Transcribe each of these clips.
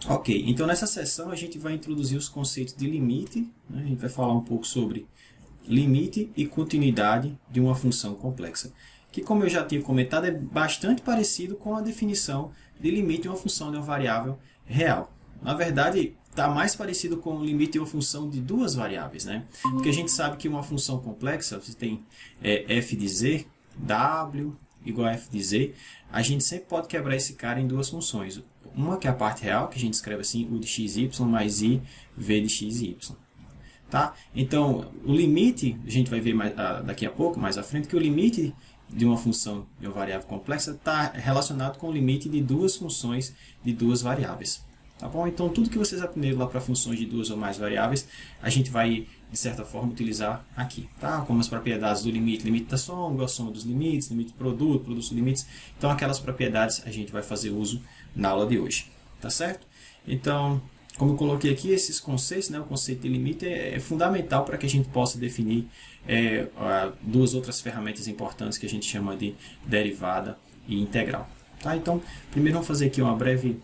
Ok, então nessa sessão a gente vai introduzir os conceitos de limite, né? A gente vai falar um pouco sobre limite e continuidade de uma função complexa, que, como eu já tinha comentado, é bastante parecido com a definição de limite de uma função de uma variável real. Na verdade, está mais parecido com o limite de uma função de duas variáveis, né? Porque a gente sabe que uma função complexa, você tem f de z, w igual a f de z, a gente sempre pode quebrar esse cara em duas funções. Uma que é a parte real, que a gente escreve assim, u de xy mais i, v de xy. Tá? Então, o limite, a gente vai ver daqui a pouco, mais à frente, que o limite de uma função de uma variável complexa está relacionado com o limite de duas funções de duas variáveis. Tá bom? Então, tudo que vocês aprenderam lá para funções de duas ou mais variáveis, a gente vai, de certa forma, utilizar aqui. Tá? Como as propriedades do limite, limite da soma, igual a soma dos limites, limite do produto, produto dos limites. Então, aquelas propriedades a gente vai fazer uso na aula de hoje. Tá certo? Então, como eu coloquei aqui, esses conceitos, né, o conceito de limite é fundamental para que a gente possa definir duas outras ferramentas importantes que a gente chama de derivada e integral. Tá? Então, primeiro vamos fazer aqui uma breve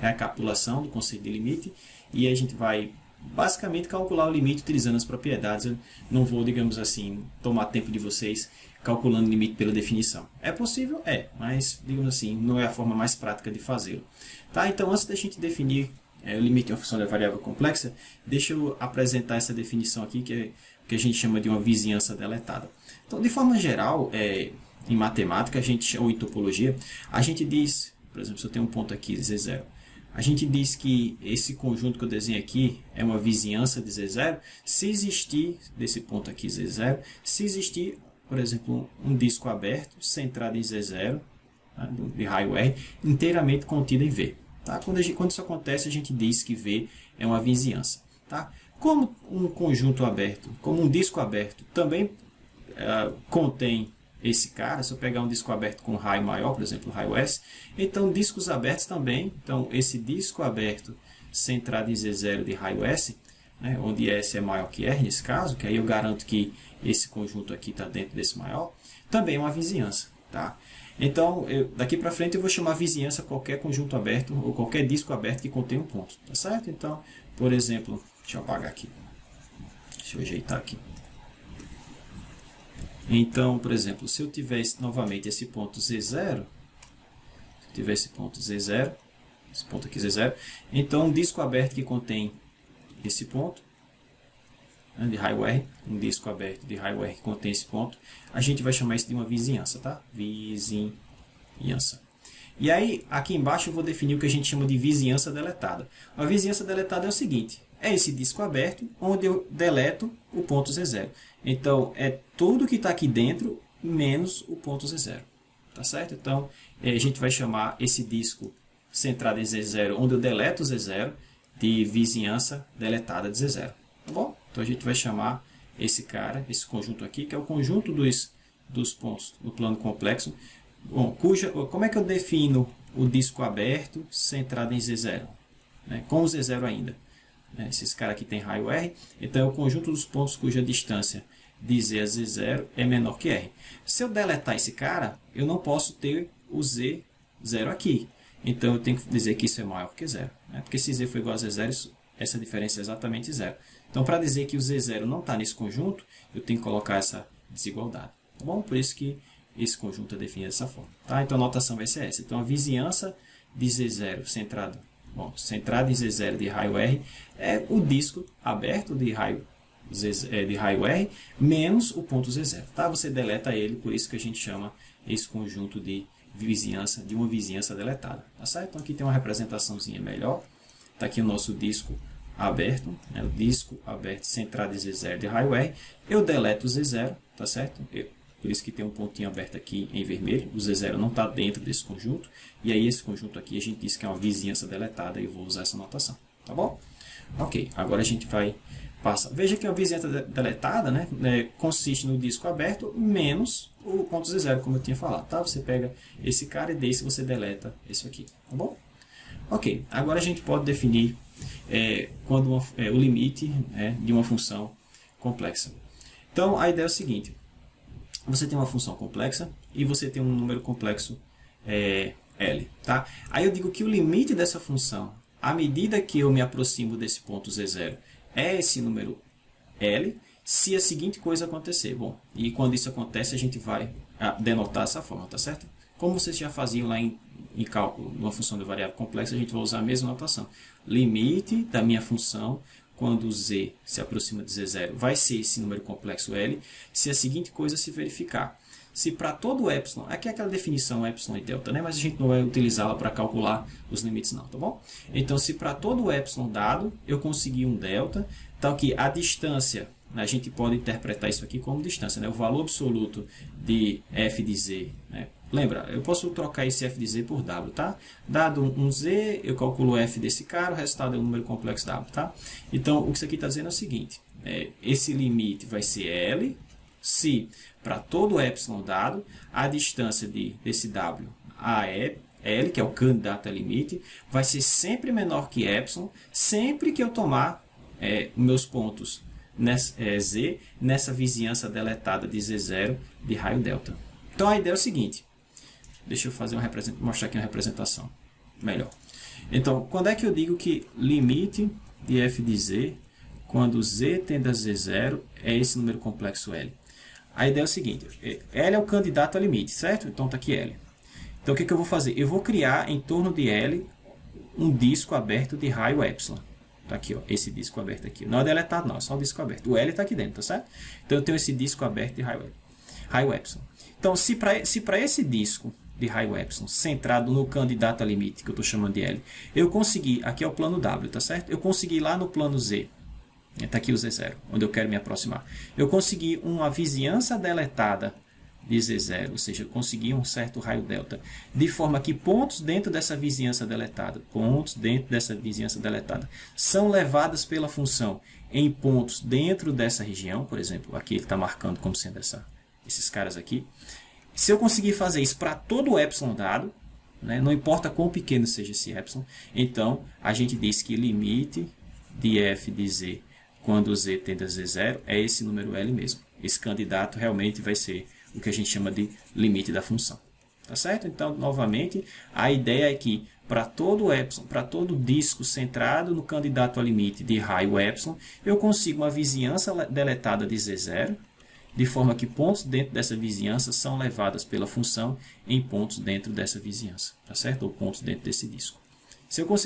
recapitulação do conceito de limite e aí a gente vai basicamente calcular o limite utilizando as propriedades. Eu não vou, digamos assim, tomar tempo de vocês calculando o limite pela definição. É possível? É, mas, digamos assim, não é a forma mais prática de fazê-lo. Tá? Então, antes da gente definir o limite de uma função de variável complexa, deixa eu apresentar essa definição aqui, que a gente chama de uma vizinhança deletada. Então, de forma geral, em matemática ou em topologia, a gente diz, por exemplo, se eu tenho um ponto aqui, Z0, a gente diz que esse conjunto que eu desenho aqui é uma vizinhança de Z0 se existir, desse ponto aqui, Z0, se existir, por exemplo, um disco aberto, centrado em Z0, tá, de raio R, inteiramente contido em V. Tá? Quando isso acontece, a gente diz que V é uma vizinhança. Tá? Como um conjunto aberto, como um disco aberto, também contém esse cara, se eu pegar um disco aberto com raio maior, por exemplo, raio S, então discos abertos também, então esse disco aberto centrado em Z0 de raio S, né, onde S é maior que R nesse caso, que aí eu garanto que esse conjunto aqui está dentro desse maior, também é uma vizinhança. Tá? Então, daqui para frente eu vou chamar vizinhança qualquer conjunto aberto ou qualquer disco aberto que contém um ponto. Tá certo? Então, por exemplo, deixa eu apagar aqui. Deixa eu ajeitar aqui. Então, por exemplo, se eu tivesse novamente esse ponto Z0, se eu tiver esse ponto Z0, esse ponto aqui Z0, então um disco aberto que contém esse ponto, de raio R, um disco aberto de raio R que contém esse ponto, a gente vai chamar isso de uma vizinhança, tá? Vizinhança. E aí, aqui embaixo eu vou definir o que a gente chama de vizinhança deletada. A vizinhança deletada é o seguinte, é esse disco aberto onde eu deleto o ponto Z0. Então, é tudo que está aqui dentro menos o ponto Z0. Tá certo? Então, a gente vai chamar esse disco centrado em Z0, onde eu deleto o Z0, de vizinhança deletada de Z0. Tá bom? Então, a gente vai chamar esse cara, esse conjunto aqui, que é o conjunto dos pontos do plano complexo. Bom, como é que eu defino o disco aberto centrado em Z0? Né? Com o Z0 ainda. Né? Esses caras aqui tem raio R, então é o conjunto dos pontos cuja distância de Z a Z0 é menor que R. Se eu deletar esse cara, eu não posso ter o Z0 aqui. Então, eu tenho que dizer que isso é maior que zero. Né? Porque se Z for igual a Z0, essa diferença é exatamente zero. Então, para dizer que o Z0 não está nesse conjunto, eu tenho que colocar essa desigualdade. Tá bom? Por isso que esse conjunto é definido dessa forma. Tá? Então, a notação vai ser essa. Então, a vizinhança de Z0 centrado em Z0 de raio R é o disco aberto de raio R menos o ponto Z0. Tá? Você deleta ele, por isso que a gente chama esse conjunto de uma vizinhança deletada. Tá certo? Então, aqui tem uma representaçãozinha melhor. Está aqui o nosso disco aberto, né? O disco aberto centrado em Z0 de raio R. Eu deleto o Z0, tá certo? Por isso que tem um pontinho aberto aqui em vermelho. O Z0 não está dentro desse conjunto. E aí esse conjunto aqui a gente diz que é uma vizinhança deletada e eu vou usar essa notação. Tá bom? Ok, agora a gente vai passar. Veja que a vizinhança deletada, né, consiste no disco aberto menos o ponto Z0, como eu tinha falado. Tá? Você pega esse cara e desse você deleta esse aqui. Tá bom? Ok, agora a gente pode definir o limite de uma função complexa. Então, a ideia é o seguinte. Você tem uma função complexa e você tem um número complexo L. Tá? Aí eu digo que o limite dessa função à medida que eu me aproximo desse ponto Z0, é esse número L, se a seguinte coisa acontecer. Bom, e quando isso acontece, a gente vai denotar essa forma, tá certo? Como vocês já faziam lá em cálculo, numa função de variável complexa, a gente vai usar a mesma notação. Limite da minha função, quando z se aproxima de z0, vai ser esse número complexo L, se a seguinte coisa se verificar. Se para todo epsilon, aqui é aquela definição epsilon e delta, né? Mas a gente não vai utilizá-la para calcular os limites não, tá bom? Então, se para todo epsilon dado, eu conseguir um delta, tal que a distância, a gente pode interpretar isso aqui como distância, né? O valor absoluto de f de z, né? Lembra, eu posso trocar esse f de z por w, tá? Dado um z, eu calculo f desse cara, o resultado é um número complexo w, tá? Então, o que isso aqui está dizendo é o seguinte, esse limite vai ser L, se para todo epsilon dado, a distância desse w a L, que é o candidato a limite, vai ser sempre menor que epsilon, sempre que eu tomar meus pontos z nessa vizinhança deletada de z0 de raio delta. Então, a ideia é o seguinte. Deixa eu mostrar aqui uma representação melhor. Então, quando é que eu digo que limite de f de z, quando z tende a z0, é esse número complexo L? A ideia é o seguinte, L é o candidato a limite, certo? Então, está aqui L. Então, o que eu vou fazer? Eu vou criar em torno de L um disco aberto de raio epsilon. Está aqui, ó, esse disco aberto aqui. Não é deletado, não, é só o disco aberto. O L está aqui dentro, tá certo? Então, eu tenho esse disco aberto de raio epsilon. Então, se para esse disco de raio epsilon centrado no candidato a limite, que eu estou chamando de L, eu consegui, aqui é o plano W, tá certo? Eu consegui lá no plano Z, está aqui o Z0, onde eu quero me aproximar. Eu consegui uma vizinhança deletada de Z0, ou seja, eu consegui um certo raio delta, de forma que pontos dentro dessa vizinhança deletada, são levadas pela função em pontos dentro dessa região, por exemplo, aqui ele está marcando como sendo esses caras aqui. Se eu conseguir fazer isso para todo o epsilon dado, né, não importa quão pequeno seja esse epsilon, então a gente diz que limite de f de z quando z tende a z0 é esse número L mesmo. Esse candidato realmente vai ser o que a gente chama de limite da função. Tá certo? Então, novamente, a ideia é que para todo epsilon, para todo disco centrado no candidato a limite de raio epsilon, eu consigo uma vizinhança deletada de z0, de forma que pontos dentro dessa vizinhança são levadas pela função em pontos dentro dessa vizinhança, tá certo? Ou pontos dentro desse disco.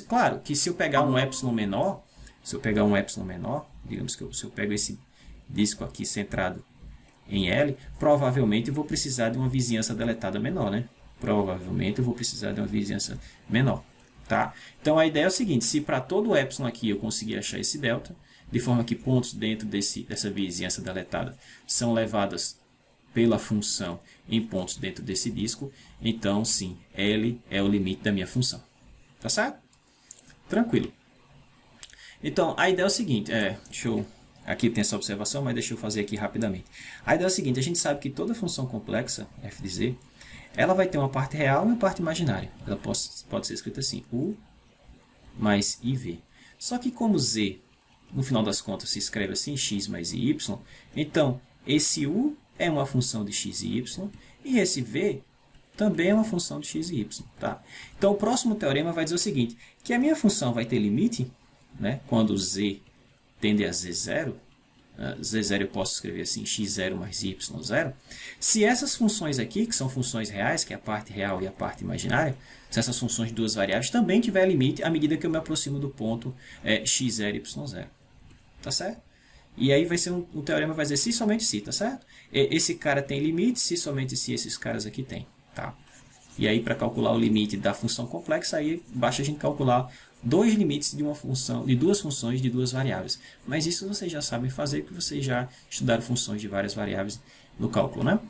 Claro que se eu pegar um epsilon menor, digamos que se eu pego esse disco aqui centrado em L, provavelmente eu vou precisar de uma vizinhança deletada menor, né? Provavelmente eu vou precisar de uma vizinhança menor, tá? Então a ideia é o seguinte, se para todo epsilon aqui eu conseguir achar esse delta, de forma que pontos dentro dessa vizinhança deletada são levadas pela função em pontos dentro desse disco, então sim, L é o limite da minha função. Tá certo? Tranquilo. Então, a ideia é o seguinte, aqui tem essa observação, mas deixa eu fazer aqui rapidamente. A ideia é o seguinte, a gente sabe que toda função complexa, f de z, ela vai ter uma parte real e uma parte imaginária. Ela pode ser escrita assim, u mais iv. Só que como z, no final das contas, se escreve assim, x mais y, então esse u é uma função de x e y, e esse v também é uma função de x e y. Tá? Então, o próximo teorema vai dizer o seguinte, que a minha função vai ter limite, né, quando z tende a z0, z0 eu posso escrever assim, x0 mais y0, se essas funções aqui, que são funções reais, que é a parte real e a parte imaginária, se essas funções de duas variáveis também tiver limite à medida que eu me aproximo do ponto x0 e y0. Tá certo? E aí vai ser um teorema vai dizer se somente se, tá certo? Esse cara tem limite, se somente se esses caras aqui tem, tá? E aí para calcular o limite da função complexa, aí basta a gente calcular dois limites de uma função, de duas funções de duas variáveis. Mas isso vocês já sabem fazer, porque vocês já estudaram funções de várias variáveis no cálculo, né?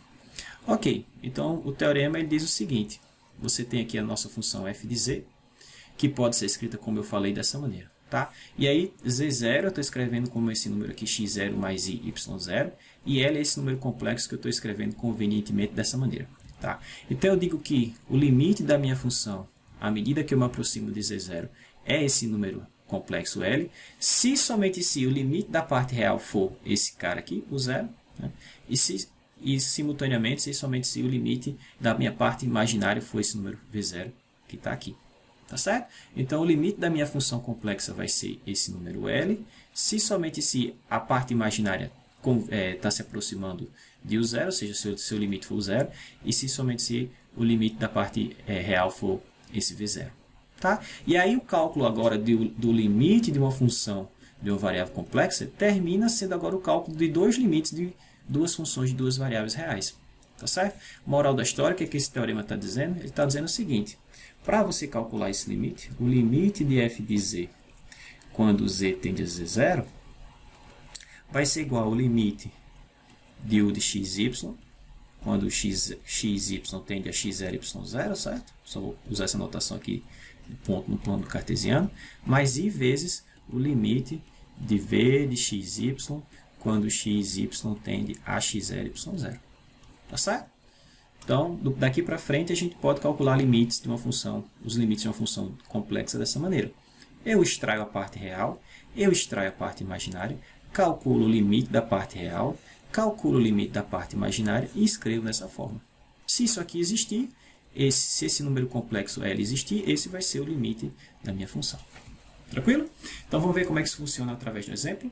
Ok, então o teorema ele diz o seguinte, você tem aqui a nossa função f de z, que pode ser escrita como eu falei dessa maneira. Tá? E aí, z0 eu estou escrevendo como esse número aqui, x0 mais y0, e L é esse número complexo que eu estou escrevendo convenientemente dessa maneira. Tá? Então, eu digo que o limite da minha função, à medida que eu me aproximo de z0, é esse número complexo L, se somente se o limite da parte real for esse cara aqui, o zero, né? E simultaneamente, se somente se o limite da minha parte imaginária for esse número v0 que está aqui. Tá certo? Então, o limite da minha função complexa vai ser esse número L, se somente se a parte imaginária está se aproximando de o zero, ou seja, se o seu limite for o zero, e se somente se o limite da parte real for esse V0. Tá? E aí o cálculo agora do limite de uma função de uma variável complexa termina sendo agora o cálculo de dois limites de duas funções de duas variáveis reais. Tá certo? Moral da história, o que esse teorema está dizendo? Ele está dizendo o seguinte: para você calcular esse limite, o limite de f de z quando z tende a z0 vai ser igual ao limite de u de xy quando xy tende a x0, y0, certo? Só vou usar essa notação aqui no plano cartesiano, mais i vezes o limite de v de xy quando xy tende a x0, y0. Tá certo? Então, daqui para frente, a gente pode calcular limites de uma função, os limites de uma função complexa dessa maneira. Eu extraio a parte real, eu extraio a parte imaginária, calculo o limite da parte real, calculo o limite da parte imaginária e escrevo dessa forma. Se isso aqui existir, se esse número complexo L existir, esse vai ser o limite da minha função. Tranquilo? Então, vamos ver como é que isso funciona através do exemplo.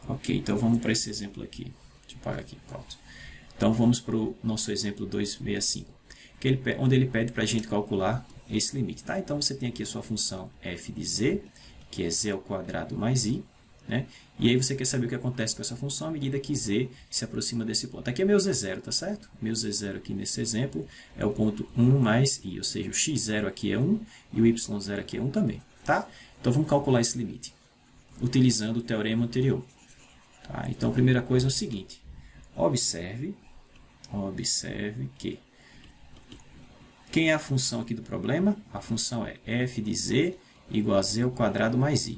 Ok, então vamos para esse exemplo aqui. Deixa eu apagar aqui, pronto. Então, vamos para o nosso exemplo 265, onde ele pede para a gente calcular esse limite. Tá? Então, você tem aqui a sua função f de z, que é z ao quadrado mais i. Né? E aí você quer saber o que acontece com essa função à medida que z se aproxima desse ponto. Aqui é meu z0, tá certo? Meu z0 aqui nesse exemplo é o ponto 1 mais i, ou seja, o x0 aqui é 1 e o y0 aqui é 1 também. Tá? Então, vamos calcular esse limite, utilizando o teorema anterior. Tá? Então, a primeira coisa é o seguinte: observe que quem é a função aqui do problema? A função é f de z igual a z ao quadrado mais i.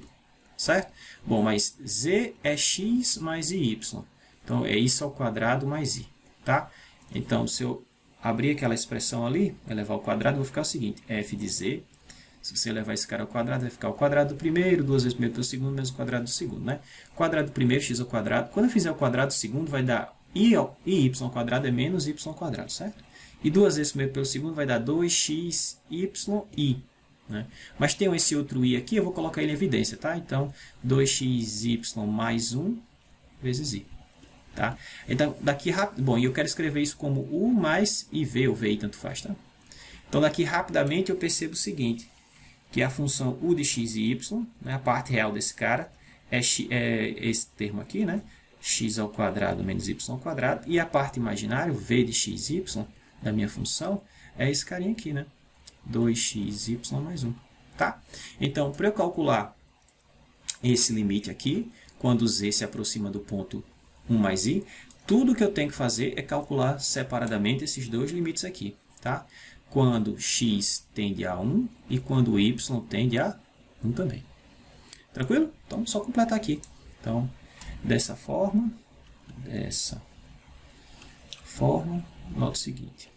Certo? Bom, mas z é x mais i y. Então, é isso ao quadrado mais i. Tá? Então, se eu abrir aquela expressão ali, elevar ao quadrado, vai ficar o seguinte: f de z, se você levar esse cara ao quadrado, vai ficar o quadrado do primeiro, 2 vezes o primeiro pelo segundo, menos o quadrado do segundo. Né? Quadrado do primeiro, x ao quadrado. Quando eu fizer o quadrado do segundo, vai dar i y ao quadrado é menos y ao quadrado, certo? E 2 vezes o primeiro pelo segundo vai dar 2xy. Né? Mas tem esse outro i aqui, eu vou colocar ele em evidência, tá? Então, 2xy mais 1 vezes i. Tá? Então, daqui rápido. Bom, e eu quero escrever isso como u mais iv, ou vi, tanto faz, tá? Então, daqui rapidamente eu percebo o seguinte: que a função u de x e y, né, a parte real desse cara, é esse termo aqui, né? X ao quadrado menos y ao quadrado, e a parte imaginária, o v de xy, da minha função, é esse carinha aqui, né? 2xy mais 1. Tá? Então, para eu calcular esse limite aqui, quando z se aproxima do ponto 1 mais i, tudo que eu tenho que fazer é calcular separadamente esses dois limites aqui. Tá? Quando x tende a 1 e quando y tende a 1 também. Tranquilo? Então, só completar aqui. Então, dessa forma, nota o seguinte.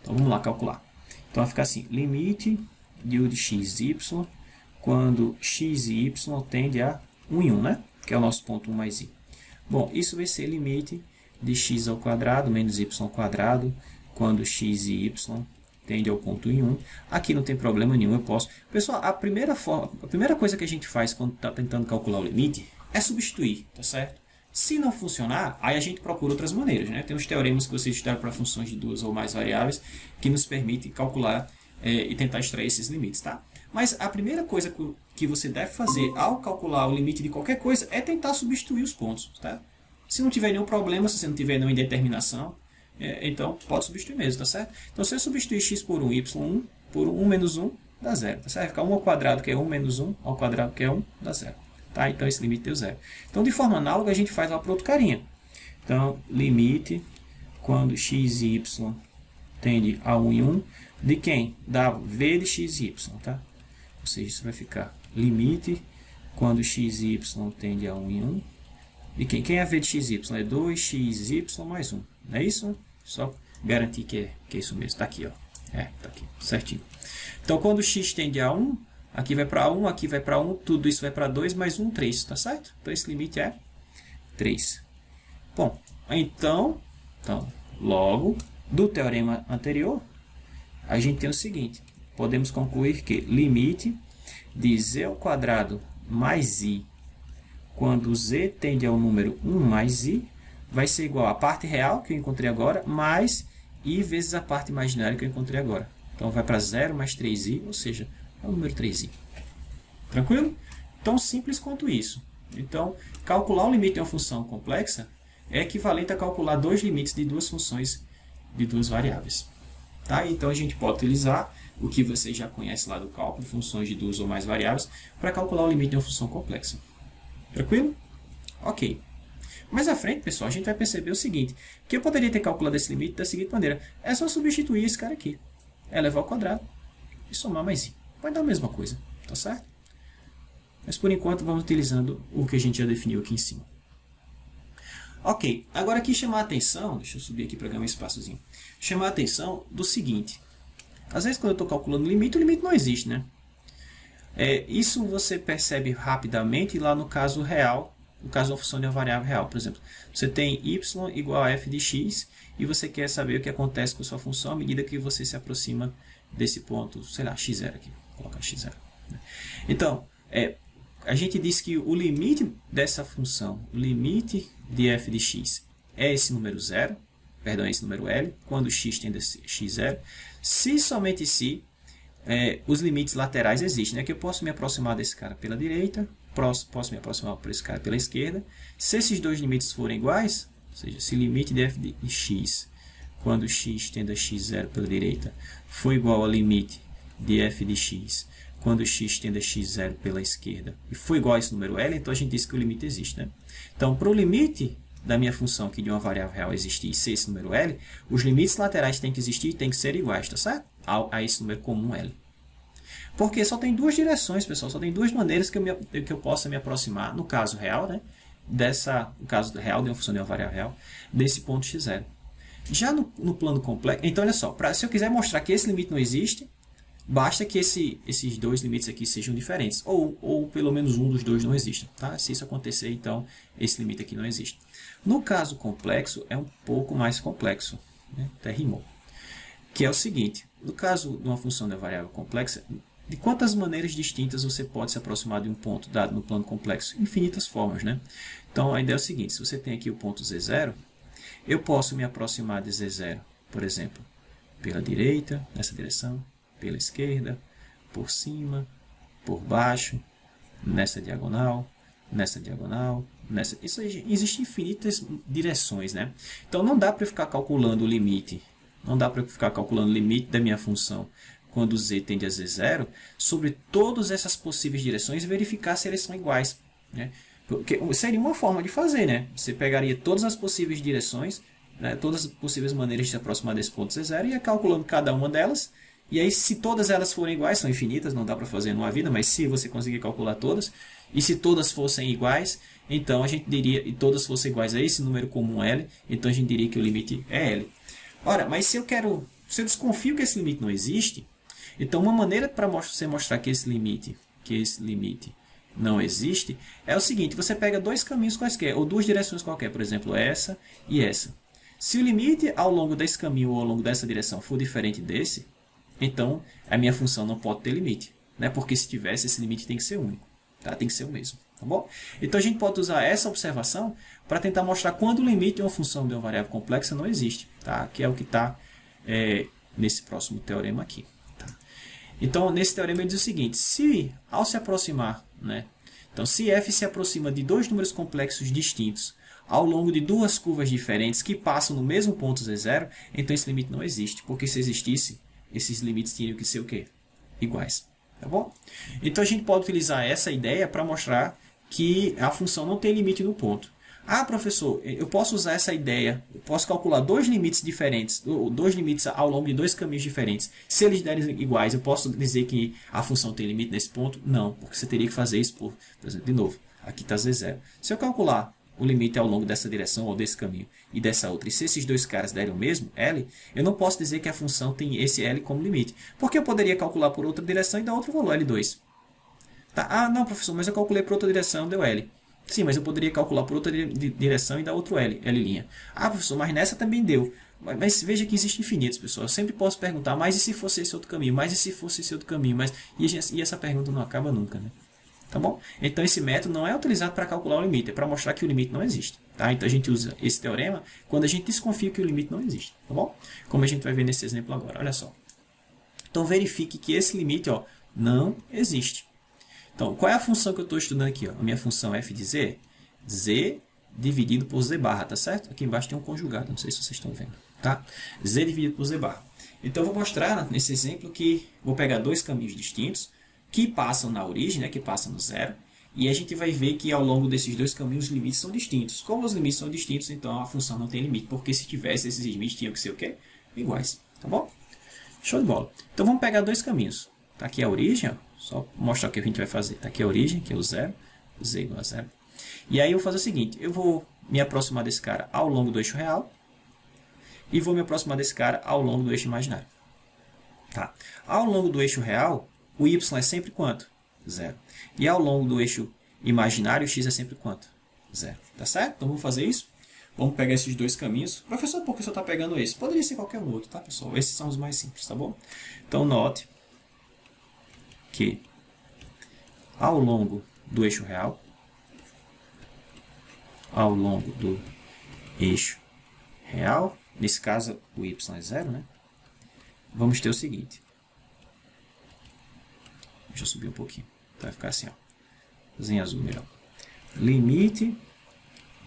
Então, vamos lá calcular. Então, vai ficar assim: limite de u de xy quando x e y tende a 1 em 1, né? Que é o nosso ponto 1 mais i. Bom, isso vai ser limite de x ao quadrado menos y ao quadrado quando x e y tende ao ponto em 1. Aqui não tem problema nenhum, eu posso... Pessoal, a primeira coisa que a gente faz quando está tentando calcular o limite é substituir, tá certo? Se não funcionar, aí a gente procura outras maneiras, né? Tem os teoremas que vocês estudaram para funções de duas ou mais variáveis que nos permitem calcular e tentar extrair esses limites, tá? Mas a primeira coisa que você deve fazer ao calcular o limite de qualquer coisa é tentar substituir os pontos, tá? Se não tiver nenhum problema, se você não tiver nenhuma indeterminação, então pode substituir mesmo, tá certo? Então, se eu substituir x por 1, y1 por 1 menos 1, dá 0, tá certo? Vai ficar 1 ao quadrado, que é 1 menos 1, ao quadrado, que é 1, dá 0. Tá? Então, esse limite deu 0. Então, de forma análoga, a gente faz lá para outro carinha. Então, limite quando x e y tende a 1 em 1, de quem? Da v de x e y, tá? Ou seja, isso vai ficar limite quando x e y tende a 1 em 1, de quem? Quem é a v de x e y? É 2xy mais 1. Não é isso? Só garantir que é isso mesmo. Está aqui, ó. Tá aqui, certinho. Então, quando x tende a 1, aqui vai para 1, aqui vai para 1, tudo isso vai para 2, mais 1, 3, tá certo? Então, esse limite é 3. Bom, então, logo, do teorema anterior, a gente tem o seguinte: podemos concluir que limite de z ao quadrado mais i, quando z tende ao número 1 mais i, vai ser igual à parte real, que eu encontrei agora, mais i vezes a parte imaginária que eu encontrei agora. Então, vai para 0 mais 3i, ou seja, é o número 3i. Tranquilo? Tão simples quanto isso. Então, calcular o limite de uma função complexa é equivalente a calcular dois limites de duas funções de duas variáveis. Tá? Então, a gente pode utilizar o que você já conhece lá do cálculo de funções de duas ou mais variáveis para calcular o limite de uma função complexa. Tranquilo? Ok. Mais à frente, pessoal, a gente vai perceber o seguinte, que eu poderia ter calculado esse limite da seguinte maneira. É só substituir esse cara aqui. Elevar ao quadrado e somar mais i. Vai dar a mesma coisa, tá certo? Mas por enquanto vamos utilizando o que a gente já definiu aqui em cima. Ok, agora aqui chamar a atenção, deixa eu subir aqui para ganhar um espaçozinho. Chamar a atenção do seguinte. Às vezes quando eu estou calculando o limite não existe, né? Isso você percebe rapidamente lá no caso real, no caso da função de uma variável real. Por exemplo, você tem y igual a f de x e você quer saber o que acontece com a sua função à medida que você se aproxima desse ponto, sei lá, x0 aqui. Vou colocar x0. Então, a gente diz que o limite dessa função, o limite de f de x é esse número 0, perdão, é esse número L, quando x tende a x0, se somente se os limites laterais existem, né? Que eu posso me aproximar desse cara pela direita, posso me aproximar por esse cara pela esquerda. Se esses dois limites forem iguais, ou seja, se o limite de f de x, quando x tende a x0 pela direita, for igual ao limite de f de x, quando x tende a x0 pela esquerda, e for igual a esse número L, então a gente diz que o limite existe, né? Então, para o limite da minha função aqui de uma variável real existir e ser esse número L, os limites laterais têm que existir e têm que ser iguais, tá certo? A esse número comum L. Porque só tem duas direções, pessoal, só tem duas maneiras que eu possa me aproximar, no caso real, né? No caso real de uma função de uma variável real, desse ponto x0. Já no plano complexo, então olha só, se eu quiser mostrar que esse limite não existe, basta que esses dois limites aqui sejam diferentes, ou pelo menos um dos dois não exista. Tá? Se isso acontecer, então esse limite aqui não existe. No caso complexo, é um pouco mais complexo, né? Até rimou. Que é o seguinte, no caso de uma função de variável complexa, de quantas maneiras distintas você pode se aproximar de um ponto dado no plano complexo? Infinitas formas, né? Então, a ideia é o seguinte, se você tem aqui o ponto z0, eu posso me aproximar de z0, por exemplo, pela direita, nessa direção, pela esquerda, por cima, por baixo, nessa diagonal, nessa. Isso existem infinitas direções, né? Então não dá para ficar calculando o limite, não dá para ficar calculando o limite da minha função quando z tende a z0 sobre todas essas possíveis direções e verificar se elas são iguais, né? Porque seria uma forma de fazer, né? Você pegaria todas as possíveis direções, né? Todas as possíveis maneiras de se aproximar desse ponto z0 e ia calculando cada uma delas. E aí, se todas elas forem iguais, são infinitas, não dá para fazer numa vida, mas se você conseguir calcular todas, e se todas fossem iguais, então a gente diria, e todas fossem iguais a esse número comum L, então a gente diria que o limite é L. Ora, mas se eu desconfio que esse limite não existe, então uma maneira para você mostrar que esse limite não existe, é o seguinte, você pega dois caminhos quaisquer, ou duas direções qualquer, por exemplo, essa e essa. Se o limite ao longo desse caminho ou ao longo dessa direção for diferente desse, então a minha função não pode ter limite, né? Porque se tivesse, esse limite tem que ser único, tá? Tem que ser o mesmo, tá bom? Então a gente pode usar essa observação para tentar mostrar quando o limite de uma função de uma variável complexa não existe, tá? Que é o que está nesse próximo teorema aqui. Tá? Então nesse teorema ele diz o seguinte, se ao se aproximar, né? Então se f se aproxima de dois números complexos distintos ao longo de duas curvas diferentes que passam no mesmo ponto z0, então esse limite não existe, porque se existisse, esses limites teriam que ser o quê? Iguais. Tá bom? Então a gente pode utilizar essa ideia para mostrar que a função não tem limite no ponto. Ah, professor, eu posso usar essa ideia, eu posso calcular dois limites diferentes, dois limites ao longo de dois caminhos diferentes. Se eles derem iguais, eu posso dizer que a função tem limite nesse ponto? Não, porque você teria que fazer isso por exemplo, de novo, aqui está z0. Se eu calcular o limite ao longo dessa direção ou desse caminho e dessa outra, e se esses dois caras derem o mesmo, L, eu não posso dizer que a função tem esse L como limite, porque eu poderia calcular por outra direção e dar outro valor, L2. Tá? Ah, não, professor, mas eu calculei por outra direção, deu L. Sim, mas eu poderia calcular por outra direção e dar outro L'. Ah, professor, mas nessa também deu. Mas veja que existem infinitos, pessoal. Eu sempre posso perguntar, mas e se fosse esse outro caminho? Mas e se fosse esse outro caminho? E essa pergunta não acaba nunca, né? Tá bom? Então esse método não é utilizado para calcular o limite, é para mostrar que o limite não existe. Tá? Então a gente usa esse teorema quando a gente desconfia que o limite não existe. Tá bom? Como a gente vai ver nesse exemplo agora. Olha só. Então verifique que esse limite, ó, não existe. Então, qual é a função que eu estou estudando aqui? Ó? A minha função é f de z, z dividido por z barra, tá certo? Aqui embaixo tem um conjugado, não sei se vocês estão vendo. Tá? Z dividido por z barra. Então, eu vou mostrar nesse exemplo que vou pegar dois caminhos distintos que passam na origem, né, que passam no zero, e a gente vai ver que ao longo desses dois caminhos os limites são distintos. Como os limites são distintos, então a função não tem limite, porque se tivesse esses limites tinham que ser o quê? Iguais. Tá bom? Show de bola. Então, vamos pegar dois caminhos. Tá aqui a origem, ó. Só mostrar o que a gente vai fazer. Está aqui a origem, que é o zero, z igual a zero. E aí eu vou fazer o seguinte, eu vou me aproximar desse cara ao longo do eixo real e vou me aproximar desse cara ao longo do eixo imaginário. Tá. Ao longo do eixo real, o y é sempre quanto? Zero. E ao longo do eixo imaginário, o x é sempre quanto? Zero. Tá certo? Então vamos fazer isso. Vamos pegar esses dois caminhos. Professor, por que você está pegando esse? Poderia ser qualquer um outro, tá, pessoal? Esses são os mais simples, tá bom? Então note que ao longo do eixo real, nesse caso o y é zero, né? Vamos ter o seguinte. Deixa eu subir um pouquinho. Então vai ficar assim, ó. Em azul melhor. Limite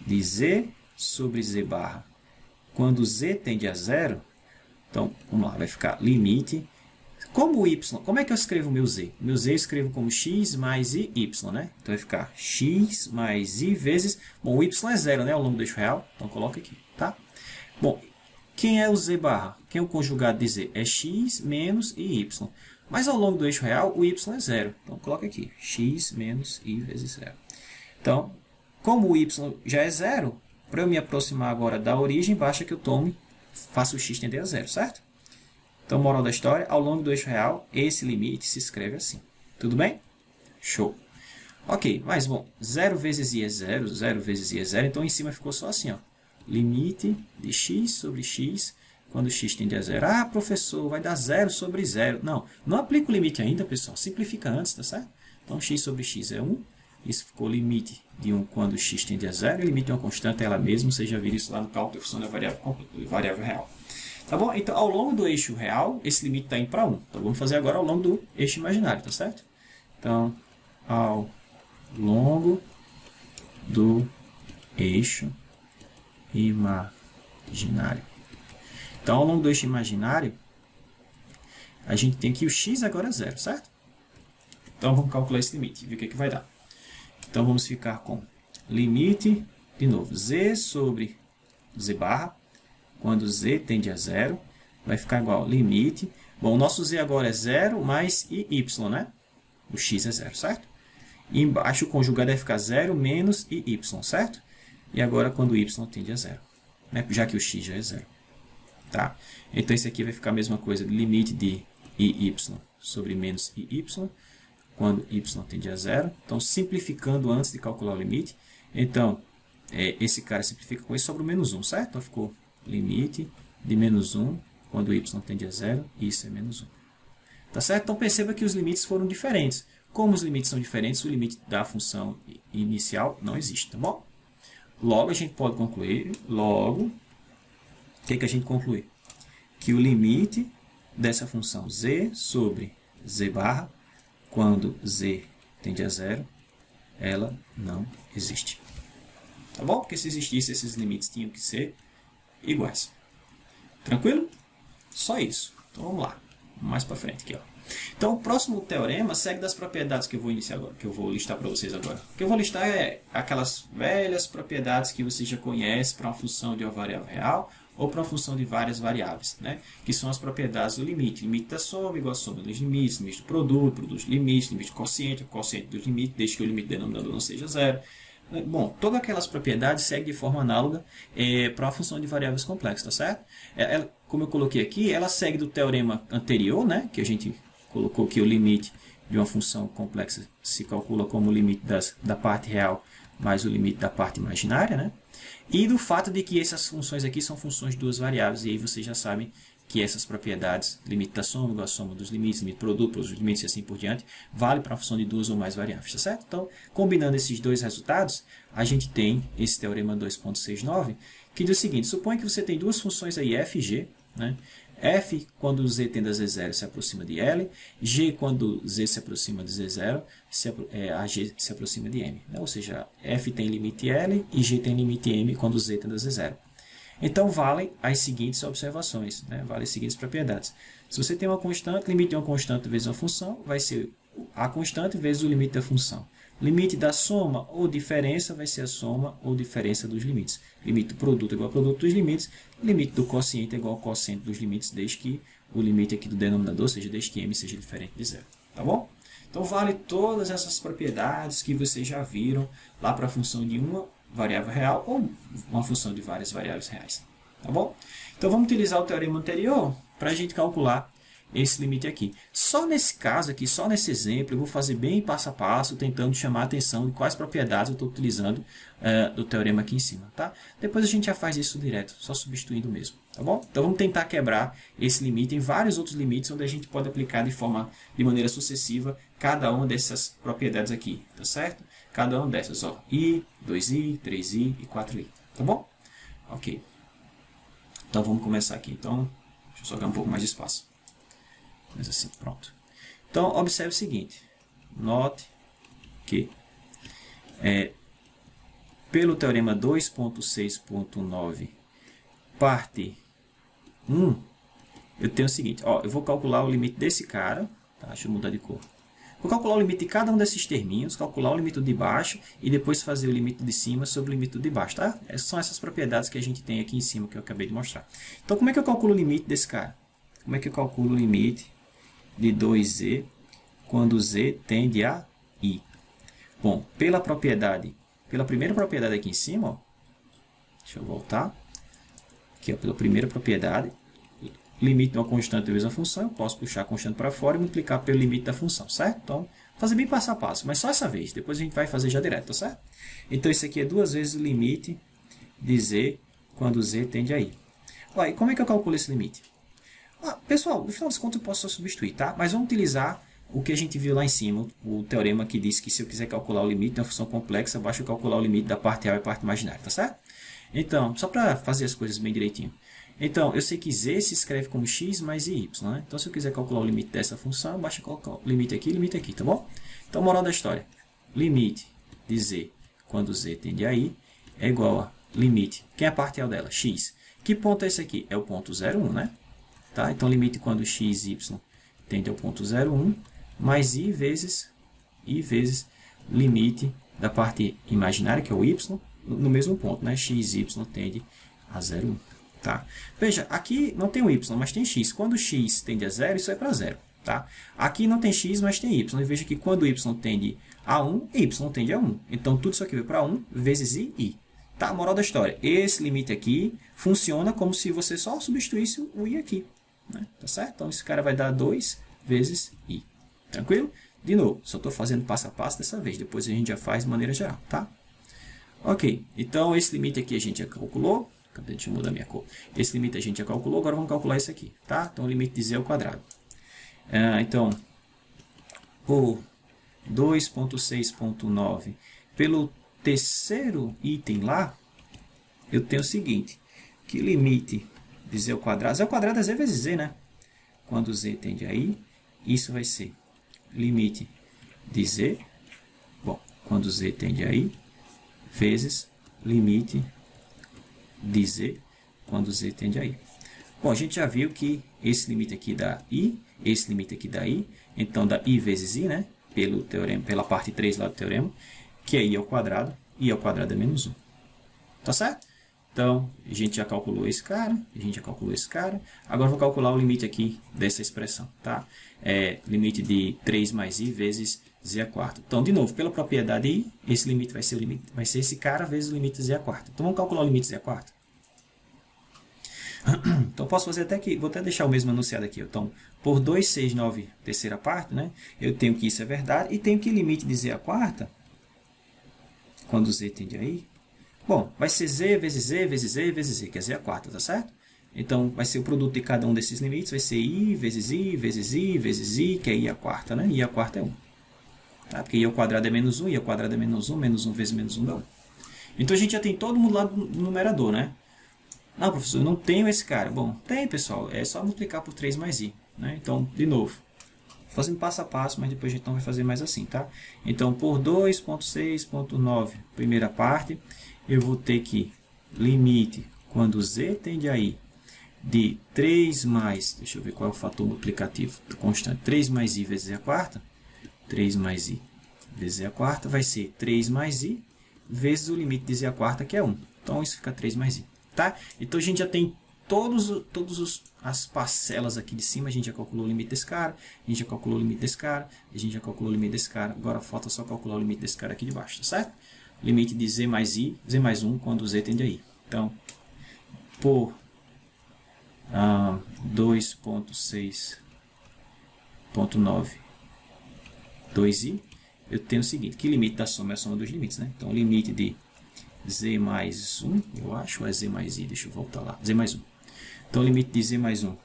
de z sobre z barra. Quando z tende a zero, então vamos lá, vai ficar limite. Como o y, como é que eu escrevo o meu z? Meu z eu escrevo como x mais i, y, né? Então vai ficar x mais i vezes... Bom, o y é zero, né? Ao longo do eixo real. Então coloca aqui, tá? Bom, quem é o z barra? Quem é o conjugado de z? É x menos i, y. Mas ao longo do eixo real, o y é zero. Então coloca aqui, x menos i vezes zero. Então, como o y já é zero, para eu me aproximar agora da origem, basta que eu faça o x tender a zero, certo? Então, moral da história, ao longo do eixo real, esse limite se escreve assim. Tudo bem? Show. Ok, mas bom, 0 vezes i é 0, 0 vezes i é 0, então em cima ficou só assim, ó. Limite de x sobre x, quando x tende a 0. Ah, professor, vai dar 0 sobre 0. Não, não aplica o limite ainda, pessoal. Simplifica antes, tá certo? Então, x sobre x é 1. Isso ficou limite de 1 quando x tende a 0. E limite de uma constante é ela mesma. Vocês já viram isso lá no cálculo da função da variável real. Tá bom? Então, ao longo do eixo real, esse limite está indo para 1. Então, vamos fazer agora ao longo do eixo imaginário, tá certo? Então, ao longo do eixo imaginário. Então, ao longo do eixo imaginário, a gente tem que o x agora é 0, certo? Então, vamos calcular esse limite e ver o que vai dar. Então, vamos ficar com limite, de novo, z sobre z barra. Quando z tende a 0, vai ficar igual ao limite. Bom, o nosso z agora é 0 mais y, né? O x é 0, certo? E embaixo o conjugado vai ficar 0 menos y, certo? E agora quando y tende a 0, né? Já que o x já é 0. Tá? Então, esse aqui vai ficar a mesma coisa, limite de y sobre menos y, quando y tende a 0. Então, simplificando antes de calcular o limite. Então, esse cara simplifica com isso, sobra o menos 1, certo? Então, ficou limite de menos 1, quando y tende a 0, isso é menos 1. Tá certo? Então, perceba que os limites foram diferentes. Como os limites são diferentes, o limite da função inicial não existe, tá bom? Logo, a gente pode concluir, o que a gente conclui? Que o limite dessa função z sobre z barra, quando z tende a 0, ela não existe. Tá bom? Porque se existisse, esses limites tinham que ser iguais. Tranquilo? Só isso. Então vamos lá. Mais para frente aqui, ó. Então o próximo teorema segue das propriedades que eu vou iniciar agora, que eu vou listar para vocês agora. O que eu vou listar é aquelas velhas propriedades que você já conhece para uma função de uma variável real ou para uma função de várias variáveis, né? Que são as propriedades do limite. Limite da soma igual a soma dos limites, limite do produto dos limites, limite do quociente, o quociente dos limites, desde que o limite do denominador não seja 0. Bom, todas aquelas propriedades seguem de forma análoga para a função de variáveis complexas, tá certo? Como eu coloquei aqui, ela segue do teorema anterior, né? Que a gente colocou que o limite de uma função complexa se calcula como o limite da parte real mais o limite da parte imaginária, né? E do fato de que essas funções aqui são funções de duas variáveis, e aí vocês já sabem que essas propriedades, limite da soma igual a soma dos limites, limite produto pelos limites e assim por diante, vale para a função de duas ou mais variáveis, tá certo? Então, combinando esses dois resultados, a gente tem esse teorema 2.69, que diz o seguinte: suponha que você tem duas funções aí, f e g, né? F, quando z tende a z0, se aproxima de L. G, quando z se aproxima de z0, a g se aproxima de m. Né? Ou seja, F tem limite L e G tem limite m quando z tende a z0. Então, valem as seguintes observações, né? Valem as seguintes propriedades. Se você tem uma constante, limite de uma constante vezes uma função, vai ser a constante vezes o limite da função. Limite da soma ou diferença vai ser a soma ou diferença dos limites. Limite do produto é igual ao produto dos limites. Limite do quociente é igual ao quociente dos limites, desde que o limite aqui do denominador seja desde que m seja diferente de zero. Tá bom? Então, vale todas essas propriedades que vocês já viram lá para a função de uma variável real ou uma função de várias variáveis reais. Tá bom? Então, vamos utilizar o teorema anterior para a gente calcular esse limite aqui. Só nesse caso aqui, só nesse exemplo, eu vou fazer bem passo a passo, tentando chamar a atenção de quais propriedades eu estou utilizando do teorema aqui em cima. Tá? Depois a gente já faz isso direto, só substituindo mesmo. Tá bom? Então vamos tentar quebrar esse limite em vários outros limites, onde a gente pode aplicar de maneira sucessiva cada uma dessas propriedades aqui. Tá certo? Cada uma dessas, ó, i, 2i, 3i e 4i. Tá bom? Ok. Então vamos começar aqui. Então, deixa eu só ganhar um pouco mais de espaço. Mas assim, pronto. Então, observe o seguinte. Note que pelo teorema 2.6.9, parte 1, eu tenho o seguinte. Ó, eu vou calcular o limite desse cara. Tá? Deixa eu mudar de cor. Vou calcular o limite de cada um desses terminhos, calcular o limite de baixo e depois fazer o limite de cima sobre o limite de baixo. Tá? Essas são essas propriedades que a gente tem aqui em cima, que eu acabei de mostrar. Então, como é que eu calculo o limite desse cara? Como é que eu calculo o limite de 2z quando z tende a i? Bom, pela primeira propriedade aqui em cima, ó, deixa eu voltar, aqui ó, pela primeira propriedade, limite de uma constante vezes uma função, eu posso puxar a constante para fora e multiplicar pelo limite da função, certo? Então, vou fazer bem passo a passo, mas só essa vez, depois a gente vai fazer já direto, tá certo? Então, isso aqui é duas vezes o limite de z quando z tende a i. Olha, e como é que eu calculo esse limite? Pessoal, no final das contas eu posso só substituir, tá? Mas vamos utilizar o que a gente viu lá em cima, o teorema que diz que se eu quiser calcular o limite de uma função complexa, basta eu calcular o limite da parte real e parte imaginária, tá certo? Então, só para fazer as coisas bem direitinho. Então, eu sei que z se escreve como x mais y, né? Então, se eu quiser calcular o limite dessa função, basta colocar o limite aqui, tá bom? Então, moral da história. Limite de z quando z tende a i é igual a limite, quem é a parte real dela? X. Que ponto é esse aqui? É o ponto 0,1, né? Tá? Então, limite quando x e y tende ao ponto 0,1, mais i vezes limite da parte imaginária, que é o y, no mesmo ponto, né? X e y tende a 0,1. Tá? Veja, aqui não tem o y, mas tem x. Quando x tende a 0, isso é para 0. Tá? Aqui não tem x, mas tem y. E veja que quando y tende a 1, y tende a 1. Então, tudo isso aqui vai para 1 vezes i. Tá? Moral da história. Esse limite aqui funciona como se você só substituísse o i aqui. Né? Tá certo? Então, esse cara vai dar 2 vezes i. Tranquilo? De novo, só estou fazendo passo a passo dessa vez. Depois a gente já faz de maneira geral. Tá? Ok. Então, esse limite aqui a gente já calculou. Deixa eu mudar minha cor. Esse limite a gente já calculou. Agora vamos calcular isso aqui. Tá? Então, o limite de z ao quadrado. Então, por 2.6.9, pelo terceiro item lá, eu tenho o seguinte, que limite de z ao quadrado é z vezes z, né? Quando z tende a i, isso vai ser limite de z, bom, quando z tende a i, vezes limite de z quando z tende a i. Bom, a gente já viu que esse limite aqui dá i, esse limite aqui dá i, então dá i vezes i, né? Pelo teorema, pela parte 3 lá do teorema, que é i ao quadrado é menos 1. Tá certo? Então, a gente já calculou esse cara, Agora, vou calcular o limite aqui dessa expressão, tá? Limite de 3 mais i vezes z a quarta. Então, de novo, pela propriedade i, esse limite vai ser esse cara vezes o limite de z a quarta. Então, vamos calcular o limite de z a quarta. Então, posso fazer até que, vou até deixar o mesmo anunciado aqui. Então, por 2,69 terceira parte, né? Eu tenho que isso é verdade e tenho que limite de z a quarta, quando z tende a i, Bom, vai ser z vezes z vezes z vezes z, que é z a quarta, tá certo? Então, vai ser o produto de cada um desses limites, vai ser i vezes i vezes i vezes i, que é i a quarta, né? I a quarta é 1. Tá? Porque i ao quadrado é menos 1, i ao quadrado é menos 1 vezes menos 1 dá 1. Então, a gente já tem todo mundo lá no numerador, né? Não, professor, eu não tenho esse cara. Bom, tem, pessoal. É só multiplicar por 3 mais i. Né? Então, de novo, fazendo passo a passo, mas depois a gente não vai fazer mais assim, tá? Então, por 2.6.9, primeira parte, eu vou ter que limite quando z tende a i de 3 mais, deixa eu ver qual é o fator multiplicativo constante, 3 mais i vezes a quarta, 3 mais i vezes a quarta vai ser 3 mais i vezes o limite de z a quarta, que é 1. Então, isso fica 3 mais i, tá? Então, a gente já tem todas as parcelas aqui de cima, a gente já calculou o limite desse cara, a gente já calculou o limite desse cara, a gente já calculou o limite desse cara, agora falta só calcular o limite desse cara aqui de baixo, tá certo? Limite de z mais i, z mais 1, quando z tende a i. Então, por 2.6.9, 2i, eu tenho o seguinte, que limite da soma é a soma dos limites, né? Então, o limite de z mais 1, eu acho, ou é z mais i, deixa eu voltar lá, z mais 1. Então, o limite de z mais 1,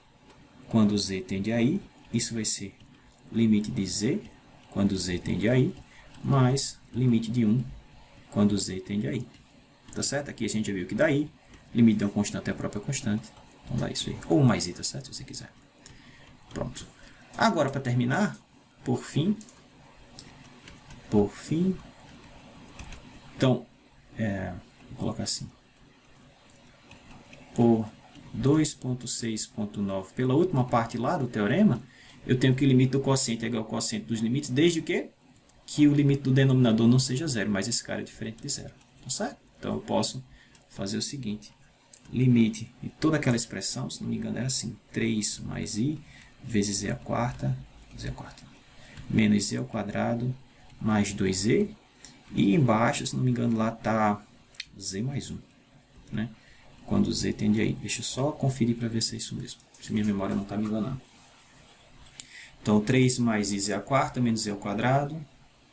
quando z tende a i, isso vai ser o limite de z, quando z tende a i, mais limite de 1, quando z tende a i. Tá certo? Aqui a gente já viu que dá i, limite de uma constante é a própria constante, então dá isso aí. Ou mais i, tá certo? Se você quiser. Pronto. Agora, para terminar, por fim, então, vou colocar assim, por 2.6.9, pela última parte lá do teorema, eu tenho que o limite do quociente é igual ao quociente dos limites, desde o quê? Que o limite do denominador não seja zero, mas esse cara é diferente de zero. Tá certo? Então, eu posso fazer o seguinte, limite de toda aquela expressão, se não me engano era assim, 3 mais i vezes z a quarta, menos z ao quadrado, mais 2z, e embaixo, se não me engano, lá está z mais 1, né? Quando z tende a i. Deixa eu só conferir para ver se é isso mesmo, se minha memória não está me enganando. Então, 3 mais i z a quarta menos z ao quadrado,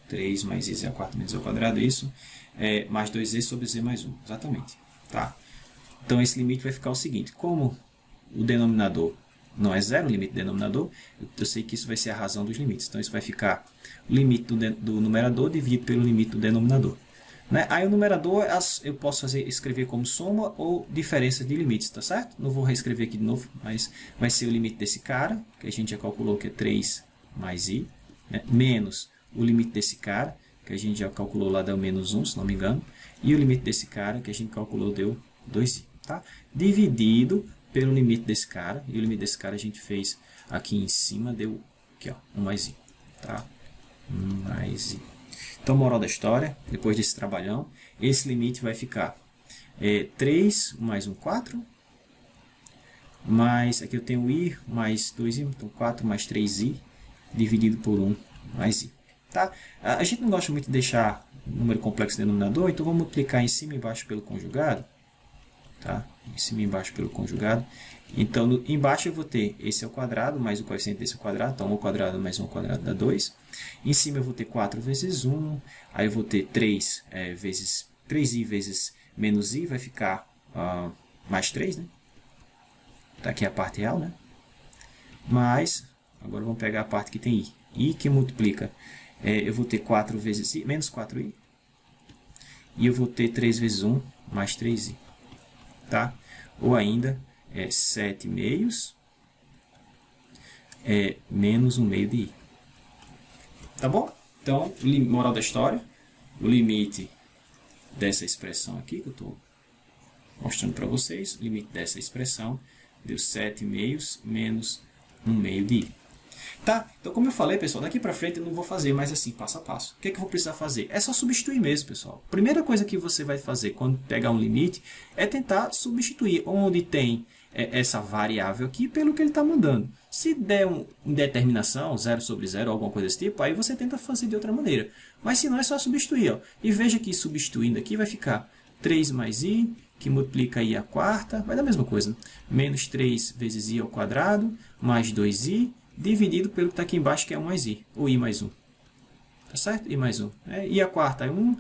3 mais i z a quarta menos z ao quadrado, isso, mais 2z sobre z mais 1, exatamente. Tá? Então, esse limite vai ficar o seguinte, como o denominador não é zero, o limite do denominador, eu sei que isso vai ser a razão dos limites. Então, isso vai ficar o limite do numerador dividido pelo limite do denominador. Né? Aí, o numerador eu posso escrever como soma ou diferença de limites, tá certo? Não vou reescrever aqui de novo, mas vai ser o limite desse cara, que a gente já calculou que é 3 mais i, né? Menos o limite desse cara, que a gente já calculou lá deu menos 1, se não me engano, e o limite desse cara, que a gente calculou deu 2i, tá? Dividido pelo limite desse cara, e o limite desse cara a gente fez aqui em cima, deu aqui, ó, 1 mais i, tá? 1 mais i. Então, moral da história, depois desse trabalhão, esse limite vai ficar 3 mais 1, 4, mais, aqui eu tenho i mais 2i, então 4 mais 3i, dividido por 1 mais i. Tá? A gente não gosta muito de deixar número complexo denominador, então vamos multiplicar em cima e embaixo pelo conjugado. Tá? Em cima e embaixo pelo conjugado. Então, embaixo eu vou ter esse ao quadrado, mais o coeficiente desse ao quadrado. Então, 1 ao quadrado mais 1 ao quadrado dá 2. Em cima eu vou ter 4 vezes 1. Aí eu vou ter 3i vezes menos i, vai ficar mais 3, né? Tá aqui a parte real, né? Mas, agora vamos pegar a parte que tem i. I que multiplica, eu vou ter 4 vezes i, menos 4i. E eu vou ter 3 vezes 1, mais 3i. Tá? Ou ainda, 7 meios, menos 1 meio de i. Tá bom? Então, moral da história, o limite dessa expressão aqui, que eu estou mostrando para vocês, o limite dessa expressão deu 7 meios menos 1 meio de i. Tá? Então, como eu falei, pessoal, daqui para frente eu não vou fazer mais assim, passo a passo. O que é que eu vou precisar fazer? É só substituir mesmo, pessoal. Primeira coisa que você vai fazer quando pegar um limite é tentar substituir onde tem essa variável aqui pelo que ele está mandando. Se der uma indeterminação, 0 sobre 0, alguma coisa desse tipo, aí você tenta fazer de outra maneira. Mas se não, é só substituir. Ó. E veja que substituindo aqui vai ficar 3 mais i, que multiplica i à quarta, vai dar a mesma coisa. Menos 3 vezes i ao quadrado, mais 2i, dividido pelo que está aqui embaixo, que é 1 mais i, ou i mais 1. Tá certo? I mais 1. I a quarta é 1,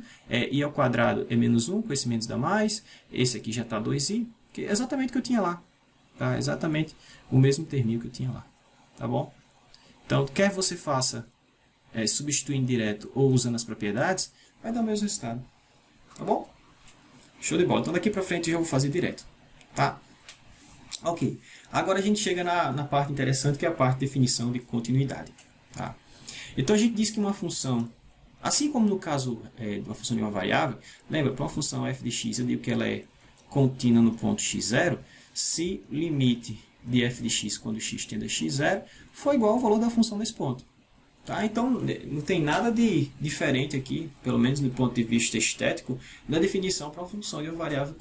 I ao quadrado é menos 1, com esse menos dá mais. Esse aqui já está 2i, que é exatamente o que eu tinha lá. Tá? Exatamente o mesmo terminho que eu tinha lá. Tá bom? Então, quer você faça substituindo direto ou usando as propriedades, vai dar o mesmo resultado. Tá bom? Show de bola. Então, daqui para frente eu já vou fazer direto. Tá? Ok. Agora a gente chega na parte interessante, que é a parte de definição de continuidade. Tá? Então, a gente diz que uma função, assim como no caso de uma função de uma variável, lembra, para uma função f de x, eu digo que ela é contínua no ponto x0, se o limite de f de x quando x tende a x0 for igual ao valor da função nesse ponto. Tá? Então, não tem nada de diferente aqui, pelo menos do ponto de vista estético, da definição para uma função de uma variável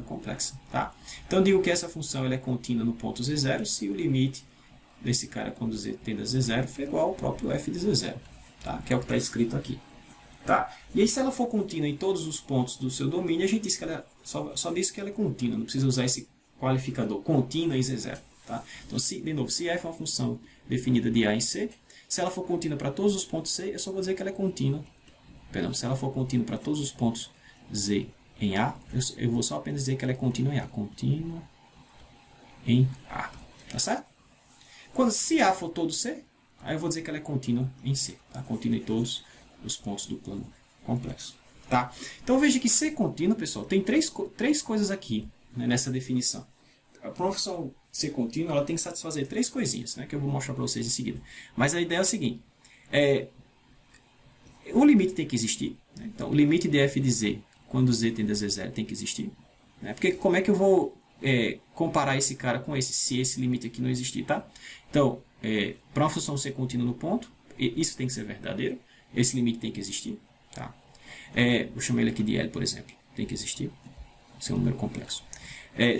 complexa. Tá? Então, eu digo que essa função ela é contínua no ponto z0 se o limite desse cara quando z tende a z0 for igual ao próprio f de z0, tá? Que é o que está escrito aqui. Tá? E aí, se ela for contínua em todos os pontos do seu domínio, a gente diz que ela só diz que ela é contínua, não precisa usar esse qualificador, contínua em z0. Tá? Então, de novo, se f é uma função definida de a em c, se ela for contínua para todos os pontos c, eu só vou dizer que ela é contínua. Perdão, se ela for contínua para todos os pontos z em a, eu vou só apenas dizer que ela é contínua em a. Contínua em a. Tá certo? Se a for todo c, aí eu vou dizer que ela é contínua em c. Tá? Contínua em todos os pontos do plano complexo. Tá? Então, veja que ser contínua, pessoal, tem três coisas aqui, né, nessa definição. A função ser contínua, ela tem que satisfazer três coisinhas, né, que eu vou mostrar para vocês em seguida. Mas a ideia é a seguinte. O limite tem que existir. Né? Então, o limite de f de z, quando z tende a z0, tem que existir. Né? Porque como é que eu vou comparar esse cara com esse, se esse limite aqui não existir? Tá? Então, para uma função ser contínua no ponto, isso tem que ser verdadeiro. Esse limite tem que existir. Tá? Vou chamar ele aqui de L, por exemplo. Tem que existir. Isso é um número complexo.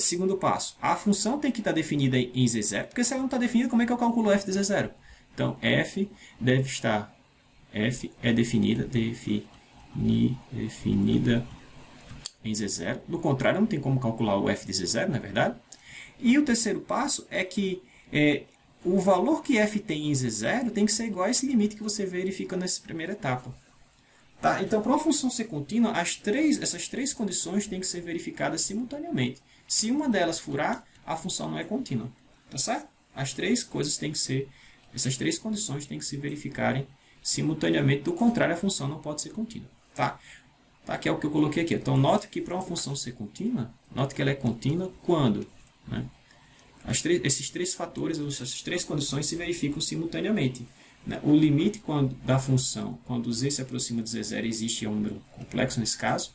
Segundo passo, a função tem que estar definida em z0, porque se ela não está definida, como é que eu calculo f de z0? Então, f deve estar, f é definida em z0. Do contrário, não tem como calcular o f de z0, não é verdade? E o terceiro passo é que o valor que f tem em z0 tem que ser igual a esse limite que você verifica nessa primeira etapa. Tá? Então, para uma função ser contínua, essas três condições têm que ser verificadas simultaneamente. Se uma delas furar, a função não é contínua. Tá certo? Essas três condições têm que se verificarem simultaneamente. Do contrário, a função não pode ser contínua. Tá? Que é o que eu coloquei aqui. Então, note que para uma função ser contínua, note que ela é contínua quando, né, esses três fatores, essas três condições se verificam simultaneamente. O limite da função, quando z se aproxima de z0, existe é um número complexo nesse caso.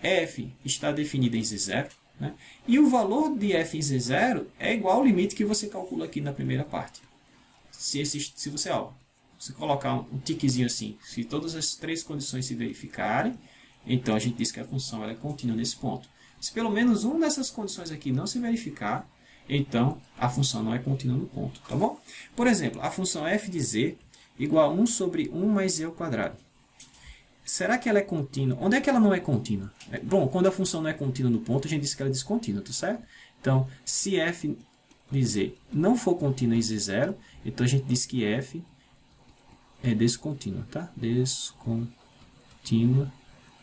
F está definido em z0. Né? E o valor de f em z0 é igual ao limite que você calcula aqui na primeira parte. Se você colocar um tiquezinho assim, se todas as três condições se verificarem, então a gente diz que a função ela é contínua nesse ponto. Se pelo menos uma dessas condições aqui não se verificar, então a função não é contínua no ponto. Tá bom? Por exemplo, a função f de z igual a 1 sobre 1 mais z ao quadrado. Será que ela é contínua? Onde é que ela não é contínua? Bom, quando a função não é contínua no ponto, a gente diz que ela é descontínua, tá certo? Então, se f de z não for contínua em z0, então a gente diz que f é descontínua, tá? Descontínua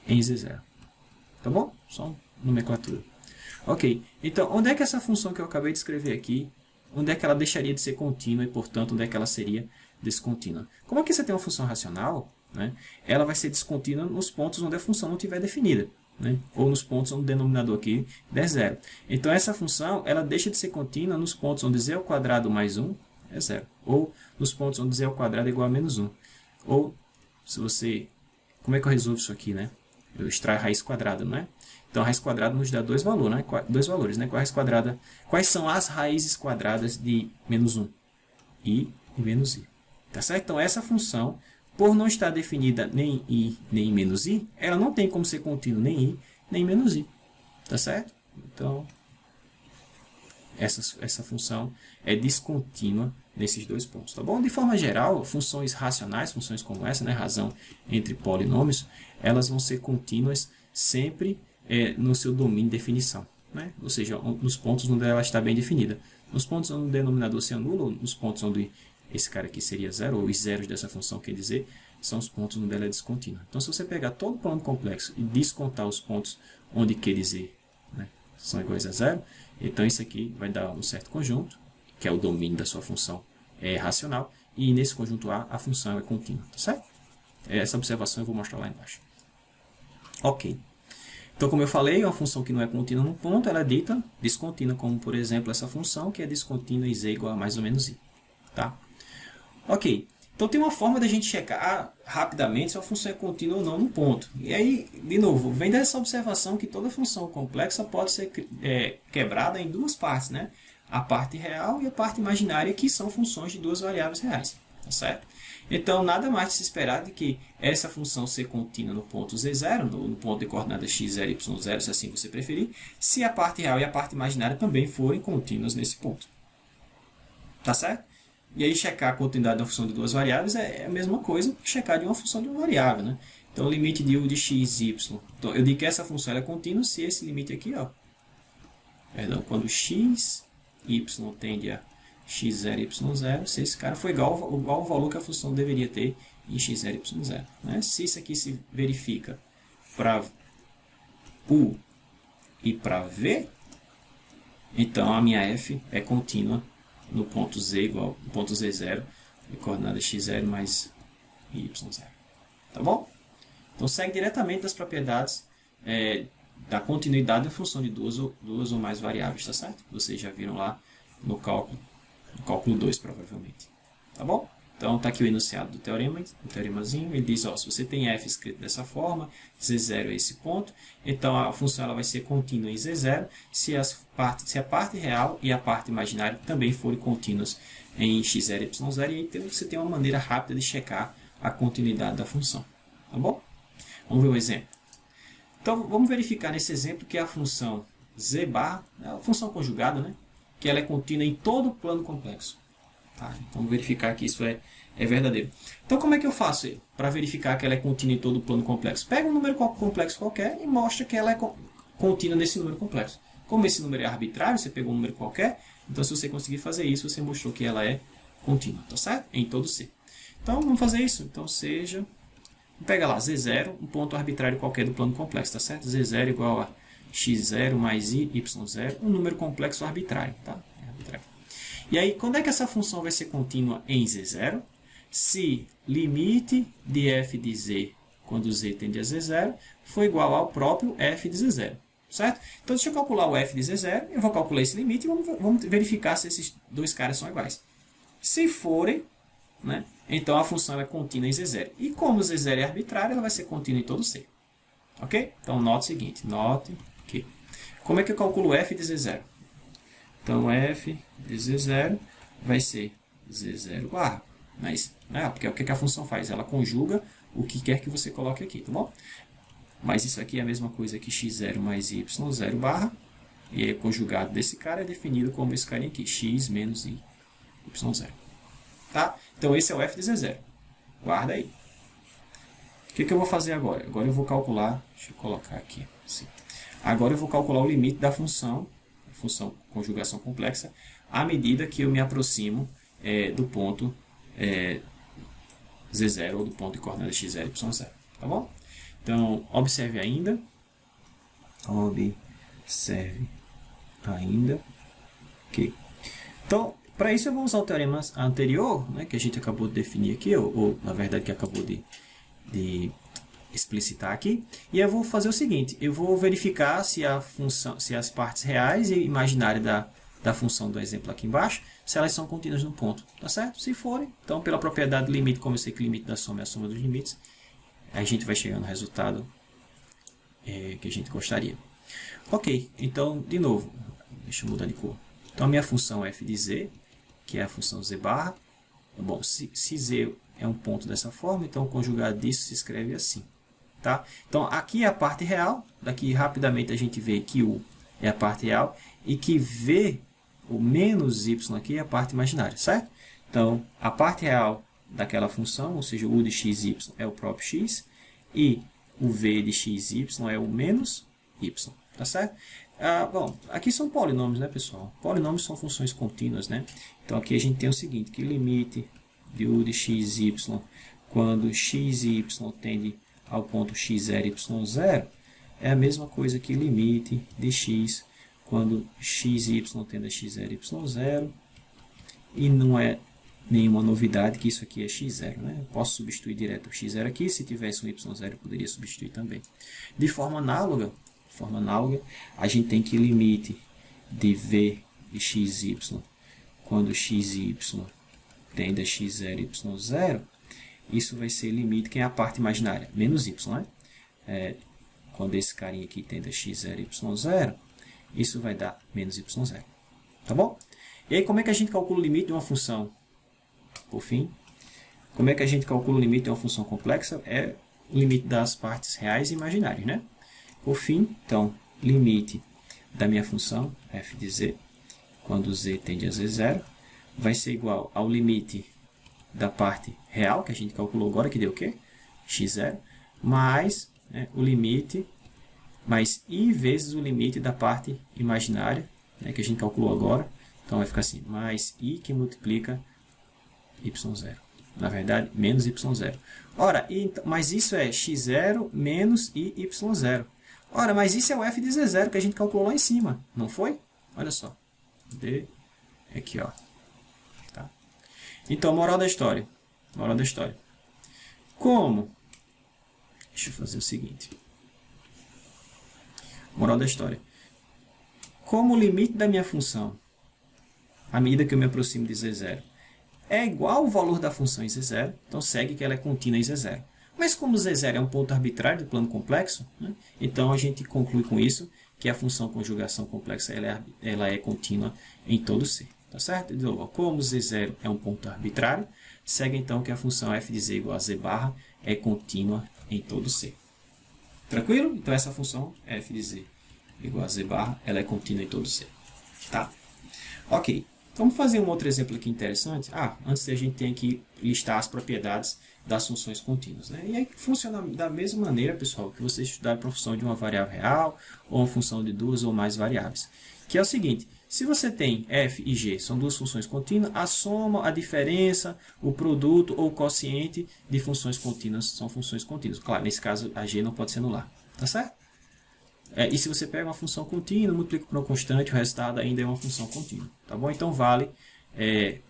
em z0. Tá bom? Só uma nomenclatura. Ok, então, onde é que essa função que eu acabei de escrever aqui, onde é que ela deixaria de ser contínua e, portanto, onde é que ela seria descontínua? Como aqui você tem uma função racional, né, ela vai ser descontínua nos pontos onde a função não estiver definida, né, ou nos pontos onde o denominador aqui der zero. Então, essa função ela deixa de ser contínua nos pontos onde z ao quadrado mais 1 é zero, ou nos pontos onde z ao quadrado é igual a menos 1. Ou, se você... Como é que eu resolvo isso aqui, né? Eu extraio a raiz quadrada, não é? Então, a raiz quadrada nos dá dois valores, né? Quais são as raízes quadradas de menos 1? I e menos i. Tá certo? Então, essa função, por não estar definida nem i nem menos i, ela não tem como ser contínua nem i nem menos i. Tá certo? Então, essa função é descontínua nesses dois pontos. Tá bom? De forma geral, funções racionais, funções como essa, né? Razão entre polinômios, elas vão ser contínuas sempre no seu domínio de definição, né? Ou seja, nos pontos onde ela está bem definida. Nos pontos onde o denominador se anula, ou nos pontos onde esse cara aqui seria zero, ou os zeros dessa função, quer dizer, são os pontos onde ela é descontínua. Então, se você pegar todo o plano complexo e descontar os pontos onde quer dizer, né, são iguais a zero, então isso aqui vai dar um certo conjunto, que é o domínio da sua função racional, e nesse conjunto A, a função é contínua, tá certo? Essa observação eu vou mostrar lá embaixo. Ok. Então, como eu falei, uma função que não é contínua num ponto, ela é dita descontínua, como, por exemplo, essa função que é descontínua e z igual a mais ou menos i. Tá? Ok. Então, tem uma forma da gente checar rapidamente se a função é contínua ou não num ponto. E aí, de novo, vem dessa observação que toda função complexa pode ser quebrada em duas partes, né? A parte real e a parte imaginária, que são funções de duas variáveis reais. Tá certo? Então, nada mais de se esperar de que essa função ser contínua no ponto z0, no ponto de coordenadas x0 e y0, se assim você preferir, se a parte real e a parte imaginária também forem contínuas nesse ponto. Tá certo? E aí, checar a continuidade da função de duas variáveis é a mesma coisa que checar de uma função de uma variável. Né? Então, o limite de u de x, y. Então, eu digo que essa função é contínua se esse limite aqui, ó, quando x, y tende a x0 e y0, se esse cara for igual ao valor que a função deveria ter em x0 e y0. Né? Se isso aqui se verifica para u e para v, então a minha f é contínua no ponto z igual ao ponto z0, de coordenada x0 mais y0. Tá bom? Então segue diretamente das propriedades da continuidade da função de duas ou mais variáveis, tá certo? Vocês já viram lá no cálculo 2, provavelmente. Tá bom? Então, está aqui o enunciado do teorema, o teoremazinho. Ele diz, ó, se você tem f escrito dessa forma, z0 é esse ponto, então a função ela vai ser contínua em z0 se a parte real e a parte imaginária também forem contínuas em x0 e y0, e aí você tem uma maneira rápida de checar a continuidade da função. Tá bom? Vamos ver um exemplo. Então, vamos verificar nesse exemplo que a função z barra, é a função conjugada, né? Que ela é contínua em todo o plano complexo. Tá? Então, vamos verificar que isso é verdadeiro. Então, como é que eu faço para verificar que ela é contínua em todo o plano complexo? Pega um número complexo qualquer e mostra que ela é contínua nesse número complexo. Como esse número é arbitrário, você pegou um número qualquer, então se você conseguir fazer isso, você mostrou que ela é contínua, tá certo? Em todo C. Então, vamos fazer isso. Então, pega lá, Z0, um ponto arbitrário qualquer do plano complexo, tá certo? Z0 igual a x0 mais i, y0, um número complexo arbitrário, tá? É arbitrário. E aí, quando é que essa função vai ser contínua em Z0? Se limite de f de z, quando z tende a z0, for igual ao próprio f de z0, certo? Então, deixa eu calcular o f de z0, eu vou calcular esse limite e vamos verificar se esses dois caras são iguais. Se forem, né, então a função é contínua em z0. E como z0 é arbitrário, ela vai ser contínua em todo C. Ok? Então, note o seguinte, note que... Como é que eu calculo f de z0? Então, f de z0 vai ser z0 barra. Mas, porque o que a função faz? Ela conjuga o que quer que você coloque aqui, tá bom? Mas isso aqui é a mesma coisa que x0 mais y0 barra. E aí, o conjugado desse cara é definido como esse carinha aqui, x menos y0. Tá? Então, esse é o f de z0. Guarda aí. O que eu vou fazer agora? Agora eu vou calcular, deixa eu colocar aqui, assim. Agora eu vou calcular o limite da função conjugação complexa, à medida que eu me aproximo do ponto z0 ou do ponto de coordenada x0 e y0. Tá bom? Então, observe ainda. Ok. Então, para isso eu vou usar o teorema anterior, né, que a gente acabou de definir aqui, ou na verdade que acabou de explicitar aqui, e eu vou fazer o seguinte, eu vou verificar se as partes reais e imaginárias da função do exemplo aqui embaixo, se elas são contínuas no ponto, tá certo? Se forem, então pela propriedade do limite, como eu sei que o limite da soma é a soma dos limites, a gente vai chegar no resultado que a gente gostaria. Ok, então, de novo, deixa eu mudar de cor. Então, a minha função f de z, que é a função z barra, bom, se z é um ponto dessa forma, então o conjugado disso se escreve assim. Tá? Então, aqui é a parte real, daqui rapidamente a gente vê que u é a parte real, e que v, o menos y aqui, é a parte imaginária, certo? Então, a parte real daquela função, ou seja, o u de x, y é o próprio x, e o v de x, y é o menos y, tá certo? Bom, aqui são polinômios, né, pessoal? Polinômios são funções contínuas, né? Então, aqui a gente tem o seguinte, que limite de u de x, y, quando x e y tende ao ponto x0, y0, é a mesma coisa que limite de x quando x e y tende a x0, y0, e não é nenhuma novidade que isso aqui é x0, né? Eu posso substituir direto o x0 aqui, se tivesse um y0 eu poderia substituir também. De forma análoga, a gente tem que limite de v de x, y, quando x e y tende a x0, y0, isso vai ser limite, que é a parte imaginária, menos y, né? Quando esse carinha aqui tende a x0, y0, isso vai dar menos y0. Tá bom? E aí, como é que a gente calcula o limite de uma função? Por fim, como é que a gente calcula o limite de uma função complexa? É o limite das partes reais e imaginárias, né? Por fim, então, limite da minha função, f de z, quando z tende a z0, vai ser igual ao limite da parte real, que a gente calculou agora, que deu o quê? x0, mais, né, o limite, mais i vezes o limite da parte imaginária, né, que a gente calculou agora. Então, vai ficar assim, mais i que multiplica y0. Na verdade, menos y0. Ora, mas isso é x0 menos y0. Ora, mas isso é o f de z0 que a gente calculou lá em cima, não foi? Olha só. D aqui, ó. Tá? Então, moral da história. Moral da história. Como? Deixa eu fazer o seguinte. Moral da história. Como o limite da minha função, à medida que eu me aproximo de z0, é igual ao valor da função em z0, então segue que ela é contínua em z0. Mas como z0 é um ponto arbitrário do plano complexo, né, então a gente conclui com isso que a função conjugação complexa ela é contínua em todo C. Tá certo? De novo, como z0 é um ponto arbitrário, segue então que a função f de z igual a z barra é contínua em todo C. Tranquilo? Então essa função f de z igual a z barra, ela é contínua em todo C. Tá? Ok. Vamos fazer um outro exemplo aqui interessante. Antes a gente tem que listar as propriedades das funções contínuas, né? E aí funciona da mesma maneira, pessoal, que você estudar a função de uma variável real ou uma função de duas ou mais variáveis. Que é o seguinte, se você tem f e g, são duas funções contínuas, a soma, a diferença, o produto ou o quociente de funções contínuas são funções contínuas. Claro, nesse caso a g não pode ser anular, tá certo? E se você pega uma função contínua, multiplica por uma constante, o resultado ainda é uma função contínua. Tá bom? Então, vale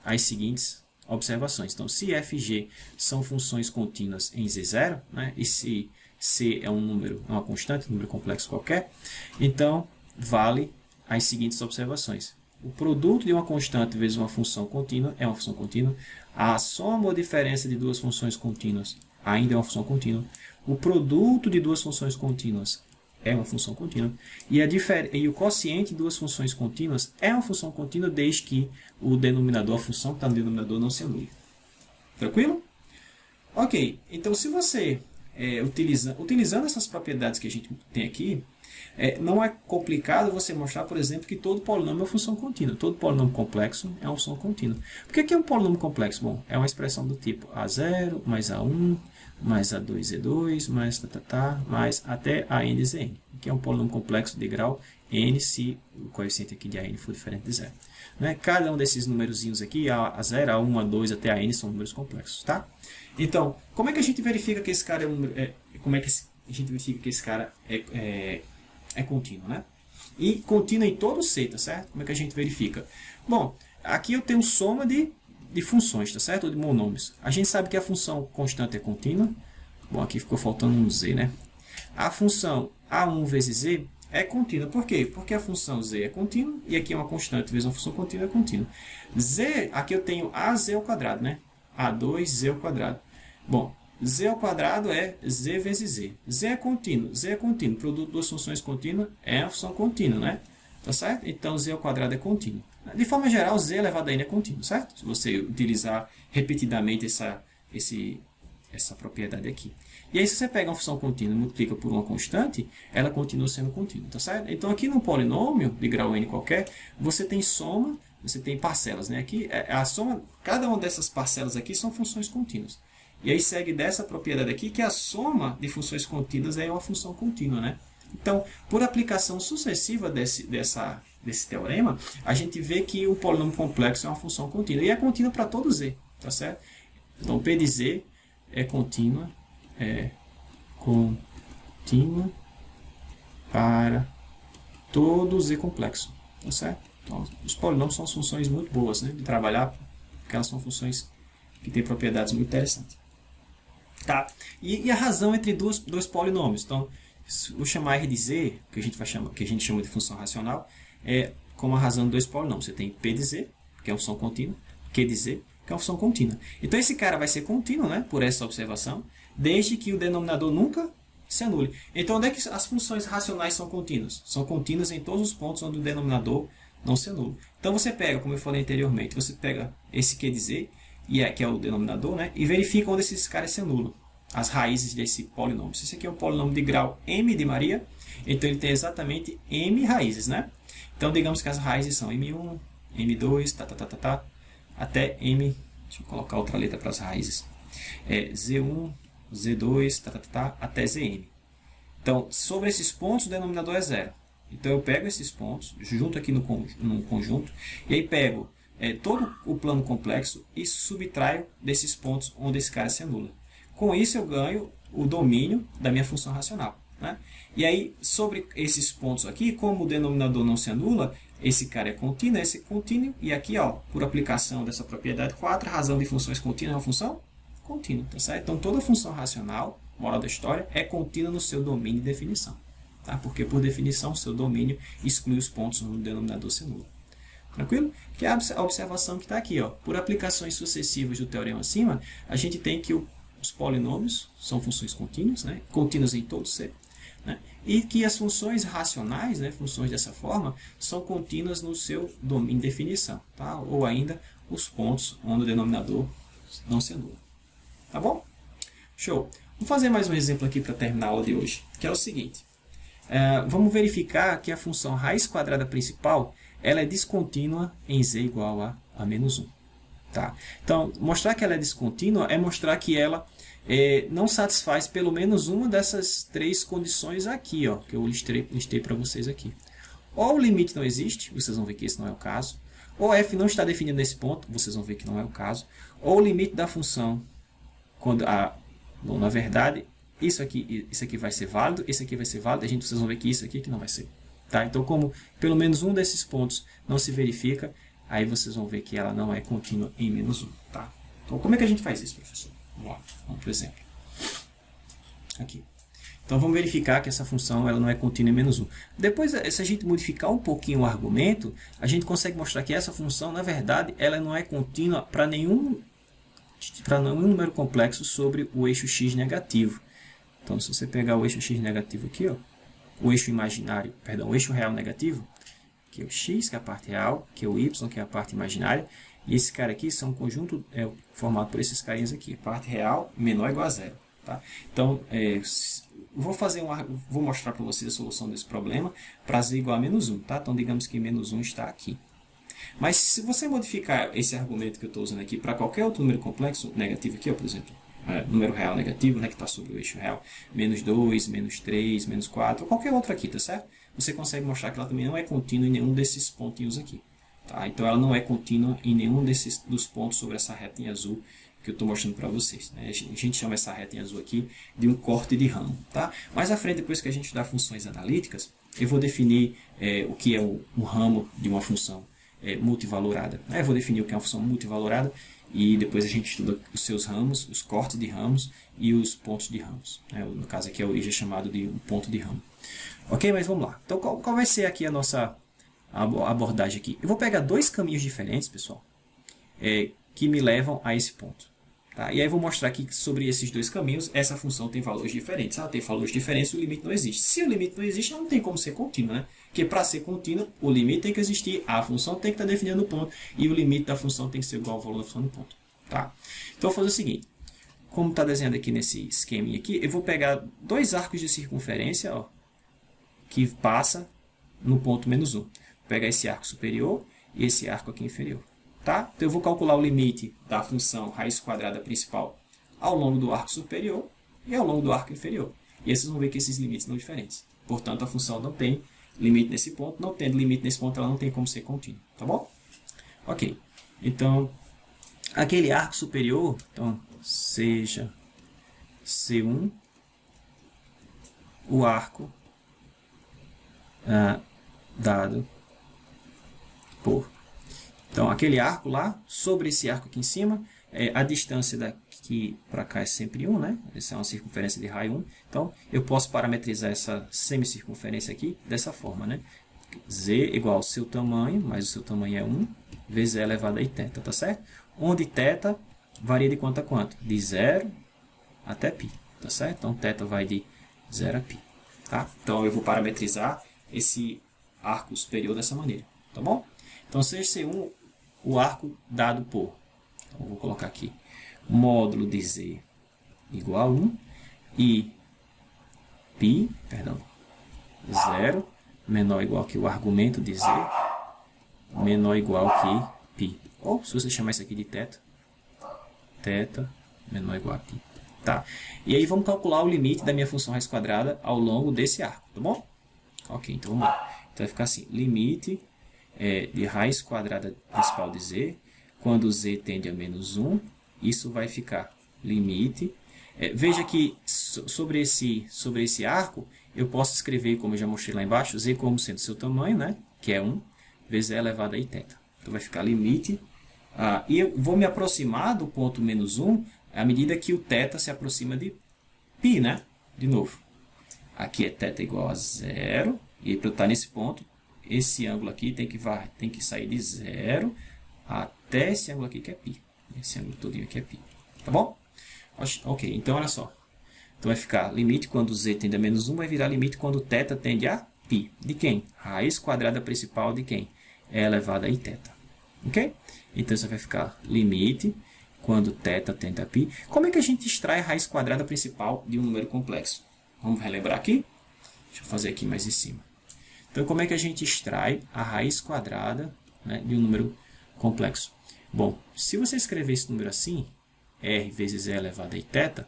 as seguintes observações. Então, se f e g são funções contínuas em z0, né, e se c é um número, uma constante, um número complexo qualquer, então, vale as seguintes observações. O produto de uma constante vezes uma função contínua é uma função contínua. A soma ou diferença de duas funções contínuas ainda é uma função contínua. O produto de duas funções contínuas é uma função contínua. E o quociente de duas funções contínuas é uma função contínua desde que o denominador, a função que está no denominador, não se anule. Tranquilo? Ok. Então, se você, utilizando essas propriedades que a gente tem aqui, não é complicado você mostrar, por exemplo, que todo polinômio é uma função contínua. Todo polinômio complexo é uma função contínua. Por que é um polinômio complexo? Bom, é uma expressão do tipo A0 mais A1 mais A2Z2 mais mais até ANZN, que é um polinômio complexo de grau n se o coeficiente aqui de AN for diferente de zero. Né? Cada um desses numerozinhos aqui, A0, A1, A2 até AN, são números complexos. Tá? Então, como é que a gente verifica que esse cara é um número... como é que a gente verifica que esse cara é contínuo, né? E contínuo em todo C, tá certo? Como é que a gente verifica? Bom, aqui eu tenho soma de funções, tá certo? Ou de monômios. A gente sabe que a função constante é contínua. Bom, aqui ficou faltando um z, né? A função A1 vezes z é contínua. Por quê? Porque a função z é contínua e aqui é uma constante vezes uma função contínua é contínua. Z, aqui eu tenho AZ ao quadrado, né? A2z ao quadrado. Bom, z ao quadrado é z vezes z. Z é contínuo. Z é contínuo. Produto de duas funções contínuas é a função contínua, né? Tá certo? Então, z ao quadrado é contínuo. De forma geral, z elevado a n é contínuo, certo? Se você utilizar repetidamente essa propriedade aqui. E aí, se você pega uma função contínua e multiplica por uma constante, ela continua sendo contínua, tá certo? Então, aqui no polinômio de grau n qualquer, você tem soma, você tem parcelas, né? Aqui, a soma, cada uma dessas parcelas aqui são funções contínuas. E aí segue dessa propriedade aqui que a soma de funções contínuas é uma função contínua, né? Então, por aplicação sucessiva desse teorema, a gente vê que o polinômio complexo é uma função contínua. E é contínua para todo z, tá certo? Então, P de Z é contínua para todo Z complexo, tá certo? Então, os polinômios são funções muito boas, né, de trabalhar, porque elas são funções que têm propriedades muito interessantes. Tá? E a razão entre dois polinômios? Então, vou chamar R de Z, que a gente chama de função racional, é como a razão de dois polinômios. Você tem P de Z, que é uma função contínua, Q de Z, que é uma função contínua. Então, esse cara vai ser contínuo, né, por essa observação, desde que o denominador nunca se anule. Então, onde é que as funções racionais são contínuas? São contínuas em todos os pontos onde o denominador não se anula. Então, você pega, como eu falei anteriormente, você pega esse Q de Z, que é o denominador, né, e verifica onde esses caras se anulam. As raízes desse polinômio. Se esse aqui é um polinômio de grau m de Maria, então ele tem exatamente m raízes, né? Então, digamos que as raízes são m1, m2, até m... Deixa eu colocar outra letra para as raízes. z1, z2, até zm. Então, sobre esses pontos, o denominador é zero. Então, eu pego esses pontos, junto aqui no conjunto, e aí pego todo o plano complexo e subtraio desses pontos onde esse cara se anula. Com isso, eu ganho o domínio da minha função racional, né? E aí, sobre esses pontos aqui, como o denominador não se anula, esse cara é contínuo, esse é contínuo, e aqui, ó, por aplicação dessa propriedade 4, a razão de funções contínuas é uma função contínua, tá certo? Então, toda função racional, moral da história, é contínua no seu domínio de definição, tá? Porque, por definição, o seu domínio exclui os pontos onde o denominador se anula. Tranquilo? Que é a observação que está aqui, ó. Por aplicações sucessivas do teorema acima, a gente tem que os polinômios são funções contínuas, né? Contínuas em todo C, né? E que as funções racionais, né? Funções dessa forma, são contínuas no seu domínio de definição, tá? Ou ainda os pontos onde o denominador não se anula. Tá bom? Show! Vamos fazer mais um exemplo aqui para terminar a aula de hoje, que é o seguinte. Vamos verificar que a função raiz quadrada principal ela é descontínua em z igual a menos 1. Tá? Então, mostrar que ela é descontínua é mostrar que ela não satisfaz pelo menos uma dessas três condições aqui, ó, que eu listei para vocês aqui. Ou o limite não existe, vocês vão ver que esse não é o caso. Ou f não está definido nesse ponto, vocês vão ver que não é o caso. Ou o limite da função, bom, na verdade, isso aqui vai ser válido, esse aqui vai ser válido, vocês vão ver que isso aqui que não vai ser. Tá? Então, como pelo menos um desses pontos não se verifica, aí vocês vão ver que ela não é contínua em menos 1. Tá? Então, como é que a gente faz isso, professor? Vamos lá, vamos para o exemplo. Aqui. Então, vamos verificar que essa função ela não é contínua em menos 1. Depois, se a gente modificar um pouquinho o argumento, a gente consegue mostrar que essa função, na verdade, ela não é contínua para nenhum número complexo sobre o eixo x negativo. Então, se você pegar o eixo x negativo aqui, ó, o eixo imaginário, perdão, o eixo real negativo, que é o x, que é a parte real, que é o y, que é a parte imaginária, e esse cara aqui são um conjunto formado por esses carinhas aqui, parte real menor ou igual a zero. Tá? Então, vou mostrar para vocês a solução desse problema para z igual a menos 1. Tá? Então, digamos que menos 1 está aqui. Mas se você modificar esse argumento que eu estou usando aqui para qualquer outro número complexo negativo aqui, ó, por exemplo, número real negativo, né, que está sobre o eixo real, menos 2, menos 3, menos 4, ou qualquer outro aqui, tá certo? Você consegue mostrar que ela também não é contínua em nenhum desses pontinhos aqui. Tá? Então, ela não é contínua em nenhum dos pontos sobre essa reta em azul que eu estou mostrando para vocês. Né? A gente chama essa reta em azul aqui de um corte de ramo. Tá? Mais à frente, depois que a gente estudar funções analíticas, eu vou definir o que é um ramo de uma função multivalorada. Né? Eu vou definir o que é uma função multivalorada e depois a gente estuda os seus ramos, os cortes de ramos e os pontos de ramos. Né? No caso aqui, a origem é chamado de um ponto de ramo. Ok, mas vamos lá. Então, qual vai ser aqui a nossa abordagem aqui? Eu vou pegar dois caminhos diferentes, pessoal, que me levam a esse ponto. Tá? E aí eu vou mostrar aqui que sobre esses dois caminhos, essa função tem valores diferentes. Ela tem valores diferentes, o limite não existe. Se o limite não existe, não tem como ser contínuo, né? Porque para ser contínuo, o limite tem que existir, a função tem que estar definida no ponto, e o limite da função tem que ser igual ao valor da função no ponto. Tá? Então, eu vou fazer o seguinte. Como está desenhado aqui nesse esqueminha aqui, eu vou pegar dois arcos de circunferência, ó, que passa no ponto menos 1. Vou pegar esse arco superior e esse arco aqui inferior. Tá? Então, eu vou calcular o limite da função raiz quadrada principal ao longo do arco superior e ao longo do arco inferior. E aí vocês vão ver que esses limites são diferentes. Portanto, a função não tem limite nesse ponto. Não tendo limite nesse ponto, ela não tem como ser contínua. Tá bom? Ok. Então, aquele arco superior, então, seja C1 o arco dado por. Então, aquele arco lá, sobre esse arco aqui em cima, a distância daqui para cá é sempre 1, né? Essa é uma circunferência de raio 1. Então, eu posso parametrizar essa semicircunferência aqui dessa forma, né? Z igual ao seu tamanho, mais o seu tamanho é 1, vezes E elevado a i θ, tá certo? Onde θ varia de quanto a quanto? De 0 até π, tá certo? Então, θ vai de 0 a π, tá? Então, eu vou parametrizar esse arco superior dessa maneira, tá bom? Então, seja C1 o arco dado por, então, eu vou colocar aqui, módulo de Z igual a 1 e π, perdão, 0, menor ou igual que o argumento de Z, menor ou igual que π. Ou, se você chamar isso aqui de θ, θ menor ou igual a π. Tá? E aí vamos calcular o limite da minha função raiz quadrada ao longo desse arco, tá bom? Ok, então vamos lá. Então vai ficar assim, limite de raiz quadrada principal de Z, quando Z tende a menos 1, isso vai ficar limite. Veja que sobre esse arco, eu posso escrever, como eu já mostrei lá embaixo, Z como sendo seu tamanho, né? Que é 1, vezes E elevado a i θ. Então vai ficar limite. E eu vou me aproximar do ponto menos 1 à medida que o θ se aproxima de π, né? De novo. Aqui é θ igual a 0. E para eu estar nesse ponto, esse ângulo aqui tem que sair de 0 até esse ângulo aqui que é π. Esse ângulo todinho aqui é π. Tá bom? Ok, então olha só. Então vai ficar limite quando z tende a menos 1, vai virar limite quando θ tende a π. De quem? Raiz quadrada principal de quem? É elevado a i θ. Ok? Então isso vai ficar limite quando θ tende a π. Como é que a gente extrai a raiz quadrada principal de um número complexo? Vamos relembrar aqui? Deixa eu fazer aqui mais em cima. Então, como é que a gente extrai a raiz quadrada, né, de um número complexo? Bom, se você escrever esse número assim, r vezes e elevado a i θ,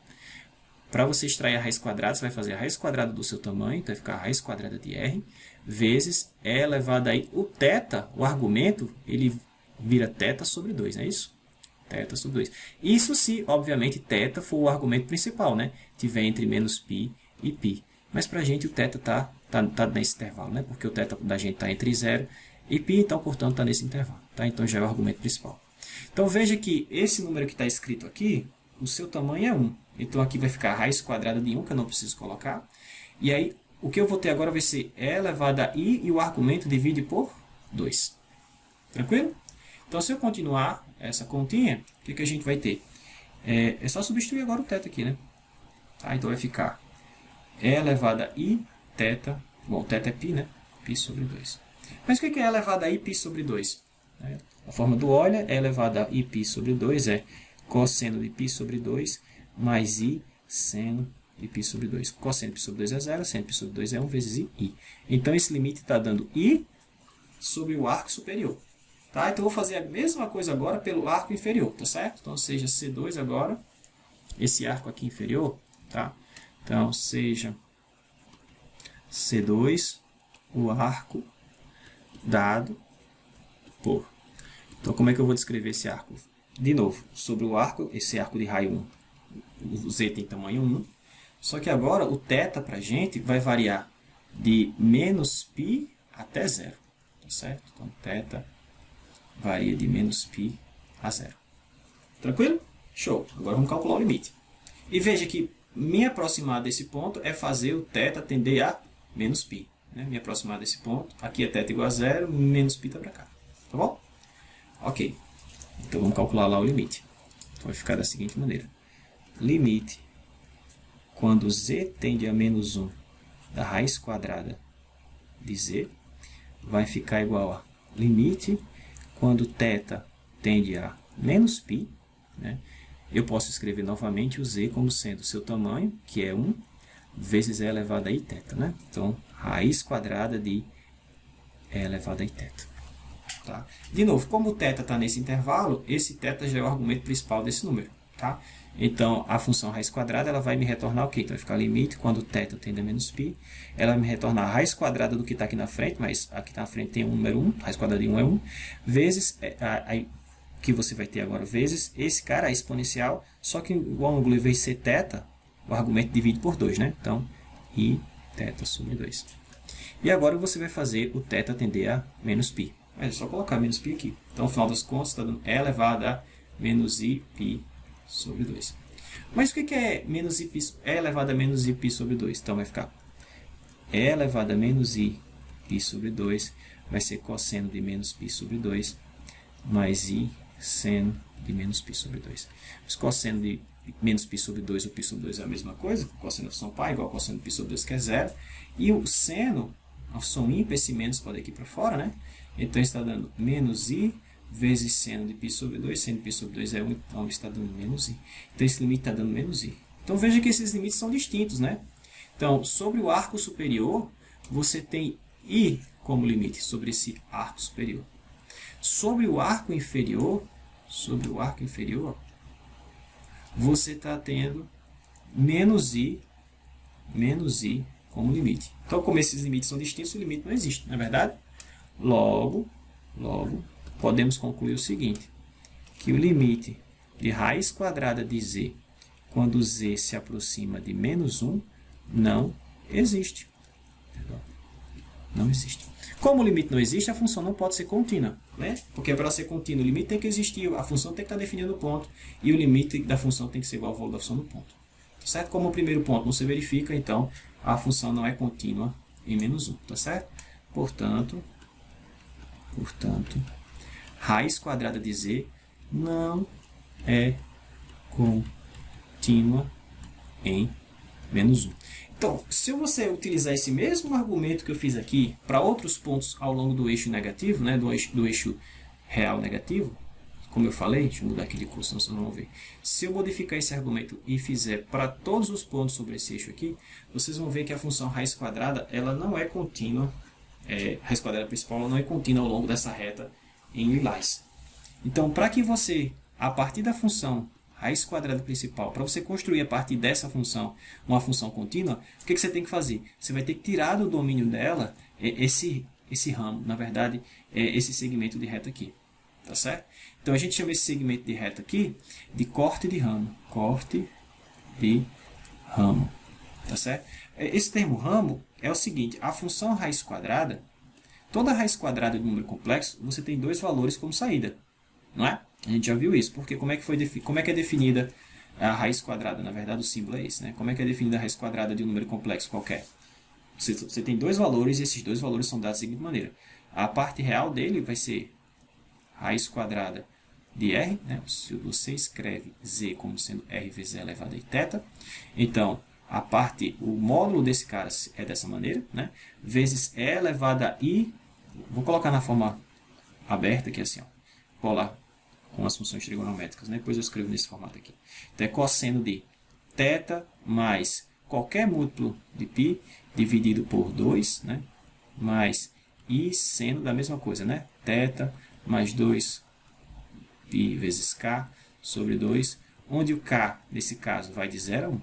para você extrair a raiz quadrada, você vai fazer a raiz quadrada do seu tamanho, então vai ficar a raiz quadrada de r, vezes e elevado a i. O θ, o argumento, ele vira θ sobre 2, não é isso? Θ sobre 2. Isso se, obviamente, θ for o argumento principal, né? Tiver entre menos π e π. Mas para a gente o θ tá nesse intervalo, né? Porque o θ da gente está entre 0 e π, então, portanto, está nesse intervalo. Tá? Então, já é o argumento principal. Então, veja que esse número que está escrito aqui, o seu tamanho é 1. Então, aqui vai ficar a raiz quadrada de 1, que eu não preciso colocar. E aí, o que eu vou ter agora vai ser e elevado a i e o argumento divide por 2. Tranquilo? Então, se eu continuar essa continha, o que a gente vai ter? É só substituir agora o θ aqui, né? Tá? Então, vai ficar e elevado a i θ. Bom, θ é π, né? Π sobre 2. Mas o que é elevado a i π sobre 2? A forma do Euler é elevado a i π sobre 2 é cosseno de π sobre 2 mais i seno de π sobre 2. Cosseno de π sobre 2 é 0, seno de π sobre 2 é 1 vezes i. Então, esse limite está dando i sobre o arco superior. Tá? Então, eu vou fazer a mesma coisa agora pelo arco inferior, tá certo? Então, seja C2 agora, esse arco aqui inferior, tá? Então, seja C2 o arco dado por. Então, como é que eu vou descrever esse arco? De novo, sobre o arco, esse arco de raio 1, o z tem tamanho 1, só que agora o θ para a gente vai variar de menos π até 0, tá certo? Então, θ varia de menos π a 0. Tranquilo? Show! Agora vamos calcular o limite. E veja que me aproximar desse ponto é fazer o θ tender a menos π. Né? Me aproximar desse ponto, aqui é θ igual a 0, menos π está para cá. Tá bom? Ok. Então, vamos calcular lá o limite. Então, vai ficar da seguinte maneira. Limite, quando z tende a menos 1 da raiz quadrada de z, vai ficar igual a limite, quando θ tende a menos π, né? Eu posso escrever novamente o z como sendo o seu tamanho, que é 1, vezes e elevado a i θ, né? Então, raiz quadrada de e elevado a i θ. Tá? De novo, como o θ está nesse intervalo, esse θ já é o argumento principal desse número. Tá? Então, a função raiz quadrada ela vai me retornar o quê? Então, vai ficar limite quando θ tende a menos π. Ela vai me retornar a raiz quadrada do que está aqui na frente, mas aqui na frente tem um número 1, raiz quadrada de 1 é 1, vezes, que você vai ter agora, vezes esse cara, a exponencial, Só que o ângulo, em vez de ser θ, o argumento divide por 2, né? Então, I θ sobre 2. E agora você vai fazer o θ tender a menos π. É só colocar menos π aqui. Então, no final das contas, está dando E elevado a menos Iπ sobre 2. Mas o que é menos Iπ, E elevado a menos Iπ sobre 2? Então, vai ficar E elevado a menos Iπ sobre 2 vai ser cosseno de menos π sobre 2 mais I seno de menos π sobre 2. Os cosseno de menos π sobre 2 ou π sobre 2 é a mesma coisa. Cosseno da função π igual a cosseno de π sobre 2, que é zero. E o seno, a função ímpar, esse menos pode ir aqui para fora, né? Então, está dando menos I vezes seno de π sobre 2. Seno de π sobre 2 é 1, então está dando menos I. Então, esse limite está dando menos I. Então, veja que esses limites são distintos, né? Então, sobre o arco superior, você tem I como limite sobre esse arco superior. Sobre o arco inferior, você está tendo menos I como limite. Então, como esses limites são distintos, o limite não existe, não é verdade? Logo, podemos concluir o seguinte, que o limite de raiz quadrada de z, quando z se aproxima de menos 1, não existe. Não existe. Como o limite não existe, a função não pode ser contínua, né? Porque para ser contínua, o limite tem que existir, a função tem que estar definindo o ponto, e o limite da função tem que ser igual ao valor da função do ponto. Certo? Como o primeiro ponto não se verifica, então a função não é contínua em menos 1. Tá certo? Portanto, raiz quadrada de z não é contínua em menos 1. Então, se você utilizar esse mesmo argumento que eu fiz aqui para outros pontos ao longo do eixo negativo, né, do eixo real negativo, como eu falei, deixa eu mudar aqui de cor, senão vocês não vão ver. Se eu modificar esse argumento e fizer para todos os pontos sobre esse eixo aqui, vocês vão ver que a função raiz quadrada ela não é contínua, raiz quadrada principal ela não é contínua ao longo dessa reta em lilás. Então, para que você, a partir da função raiz quadrada principal, para você construir a partir dessa função uma função contínua, o que você tem que fazer? Você vai ter que tirar do domínio dela esse ramo, na verdade, esse segmento de reta aqui. Tá certo? Então, a gente chama esse segmento de reta aqui de corte de ramo. Corte de ramo. Tá certo? Esse termo ramo é o seguinte, a função raiz quadrada, toda raiz quadrada de um número complexo, você tem dois valores como saída. Não é? A gente já viu isso, porque como é que é definida a raiz quadrada? Na verdade, o símbolo é esse, né? Como é que é definida a raiz quadrada de um número complexo qualquer? Você tem dois valores e esses dois valores são dados da seguinte maneira. A parte real dele vai ser raiz quadrada de r, né? Se você escreve z como sendo r vezes e elevado a θ, então o módulo desse cara é dessa maneira, né? Vezes e elevado a i, vou colocar na forma aberta aqui assim, ó, polar, com as funções trigonométricas, né? Depois eu escrevo nesse formato aqui. Então é cosseno de θ mais qualquer múltiplo de π dividido por 2, né? Mais i seno da mesma coisa, né? θ mais 2 π vezes k sobre 2, onde o k, nesse caso, vai de 0 a 1.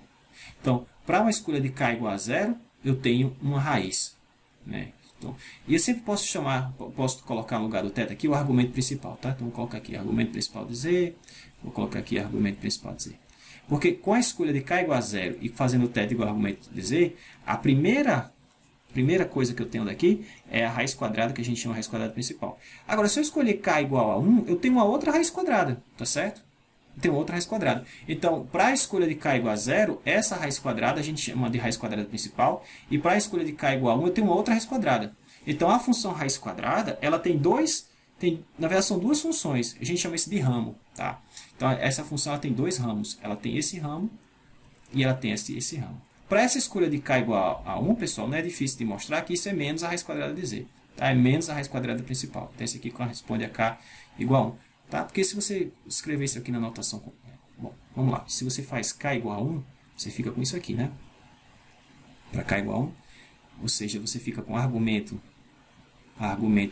Então, para uma escolha de k igual a 0, eu tenho uma raiz, né? Então, e eu sempre posso colocar no lugar do θ aqui o argumento principal, tá? Então, vou colocar aqui argumento principal de z, vou colocar aqui argumento principal de z. Porque com a escolha de k igual a 0 e fazendo o θ igual ao argumento de z, a primeira coisa que eu tenho daqui é a raiz quadrada, que a gente chama de raiz quadrada principal. Agora, se eu escolher k igual a 1, eu tenho uma outra raiz quadrada, tá certo? Eu tenho outra raiz quadrada. Então, para a escolha de k igual a 0, essa raiz quadrada a gente chama de raiz quadrada principal, e para a escolha de k igual a 1, eu tenho uma outra raiz quadrada. Então, a função raiz quadrada, ela tem na verdade, são duas funções. A gente chama isso de ramo, tá? Então, essa função ela tem dois ramos. Ela tem esse ramo e ela tem esse ramo. Para essa escolha de k igual a 1, pessoal, não é difícil de mostrar que isso é menos a raiz quadrada de z. Tá? É menos a raiz quadrada principal. Então, esse aqui corresponde a k igual a 1. Tá? Porque se você escrever isso aqui na notação... Bom, vamos lá. Se você faz k igual a 1, você fica com isso aqui, né? Para k igual a 1. Ou seja, você fica com argumento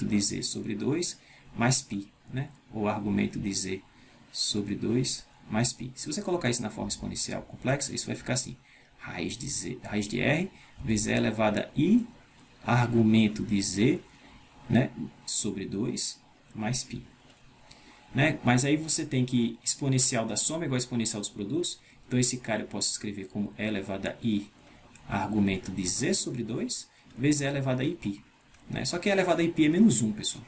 de z sobre 2 mais π. Né? Ou argumento de z sobre 2 mais π. Se você colocar isso na forma exponencial complexa, isso vai ficar assim. Raiz de r vezes e elevada a i, argumento de z, né, sobre 2 mais π. né? Mas aí você tem que exponencial da soma é igual a exponencial dos produtos. Então esse cara eu posso escrever como e elevado a i argumento de z sobre 2 vezes e elevado a π. Né? Só que e elevado a π é menos 1, pessoal.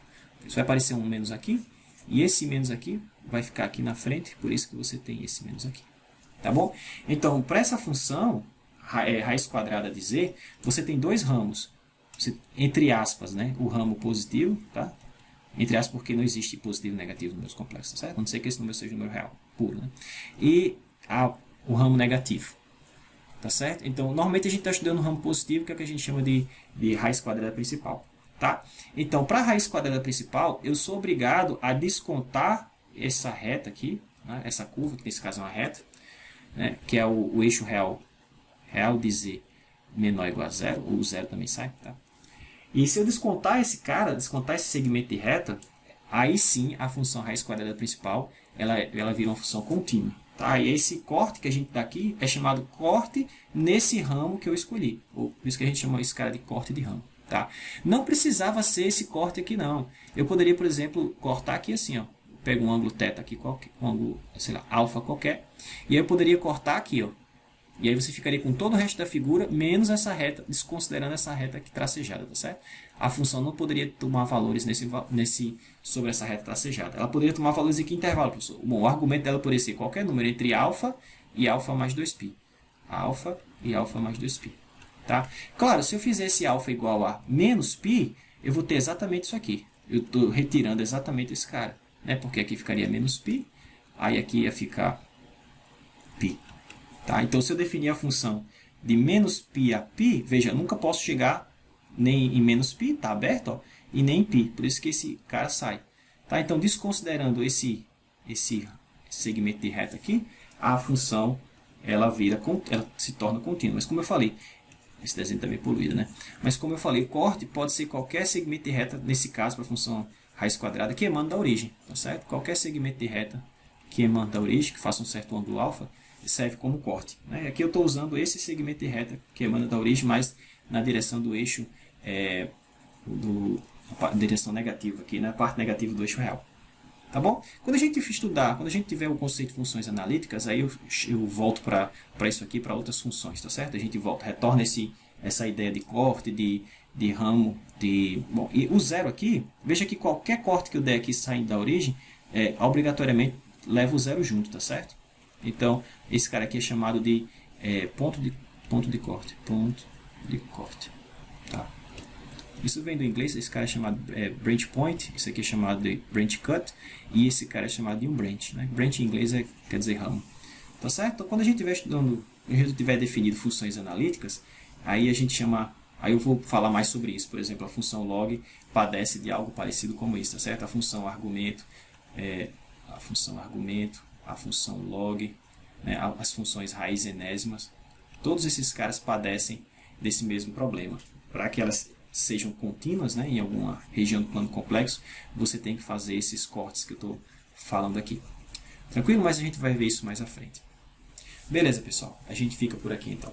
Isso vai aparecer um menos aqui, e esse menos aqui vai ficar aqui na frente, por isso que você tem esse menos aqui. Tá bom? Então, para essa função, raiz quadrada de z, você tem dois ramos, entre aspas, né? O ramo positivo, tá? Entre aspas, porque não existe positivo e negativo em números complexos, tá certo? A não ser que esse número seja um número real, puro, né? E o ramo negativo, tá certo? Então, normalmente a gente está estudando o ramo positivo, que é o que a gente chama de raiz quadrada principal, tá? Então, para a raiz quadrada principal, eu sou obrigado a descontar essa reta aqui, né? Essa curva, que nesse caso é uma reta, né? Que é o eixo real de z menor ou igual a zero, o zero também sai, tá? E se eu descontar esse cara, descontar esse segmento de reta, aí sim a função raiz quadrada principal, ela vira uma função contínua. Tá? E esse corte que a gente dá aqui é chamado corte nesse ramo que eu escolhi. Por isso que a gente chama esse cara de corte de ramo. Tá? Não precisava ser esse corte aqui não. Eu poderia, por exemplo, cortar aqui assim. Ó. Pego um ângulo θ aqui, um ângulo, sei lá, alfa qualquer. E aí eu poderia cortar aqui. Ó. E aí você ficaria com todo o resto da figura, menos essa reta, desconsiderando essa reta aqui tracejada, tá certo? A função não poderia tomar valores sobre essa reta tracejada. Ela poderia tomar valores em que intervalo, professor? Bom, o argumento dela poderia ser qualquer número entre alfa e alfa mais 2π. Alfa e alfa mais 2π. Tá? Claro, se eu fizer esse alfa igual a menos π, eu vou ter exatamente isso aqui. Eu estou retirando exatamente esse cara. Né? Porque aqui ficaria menos π, aí aqui ia ficar π. Tá? Então, se eu definir a função de menos π a π, veja, eu nunca posso chegar nem em menos π, está aberto, ó, e nem em π, por isso que esse cara sai. Tá? Então, desconsiderando esse segmento de reta aqui, a função ela se torna contínua. Mas como eu falei, esse desenho está meio poluído, né? Mas como eu falei, o corte pode ser qualquer segmento de reta, nesse caso, para a função raiz quadrada, que emana da origem. Tá certo? Qualquer segmento de reta que emana da origem, que faça um certo ângulo alfa, serve como corte. Né? Aqui eu estou usando esse segmento de reta que emana da origem, mas na direção do eixo, direção negativa, aqui na parte negativa do eixo real. Tá bom? Quando a gente estudar, quando a gente tiver o conceito de funções analíticas, aí eu volto para isso aqui, para outras funções, tá certo? A gente retorna essa ideia de corte, de ramo, bom, e o zero aqui, veja que qualquer corte que eu der aqui saindo da origem, obrigatoriamente leva o zero junto, tá certo? Então, esse cara aqui é chamado de ponto de corte. Ponto de corte. Tá? Isso vem do inglês, esse cara é chamado branch point, isso aqui é chamado de branch cut, e esse cara é chamado de um branch. Né? Branch em inglês quer dizer ramo. Tá certo? Então, quando a gente estiver estudando, a gente tiver definido funções analíticas, aí a gente chama, aí eu vou falar mais sobre isso. Por exemplo, a função log padece de algo parecido como isso, tá certo? A função argumento, a função log, né, as funções raiz enésimas, todos esses caras padecem desse mesmo problema. Para que elas sejam contínuas, né, em alguma região do plano complexo, você tem que fazer esses cortes que eu estou falando aqui. Tranquilo? Mas a gente vai ver isso mais à frente. Beleza, pessoal? A gente fica por aqui então.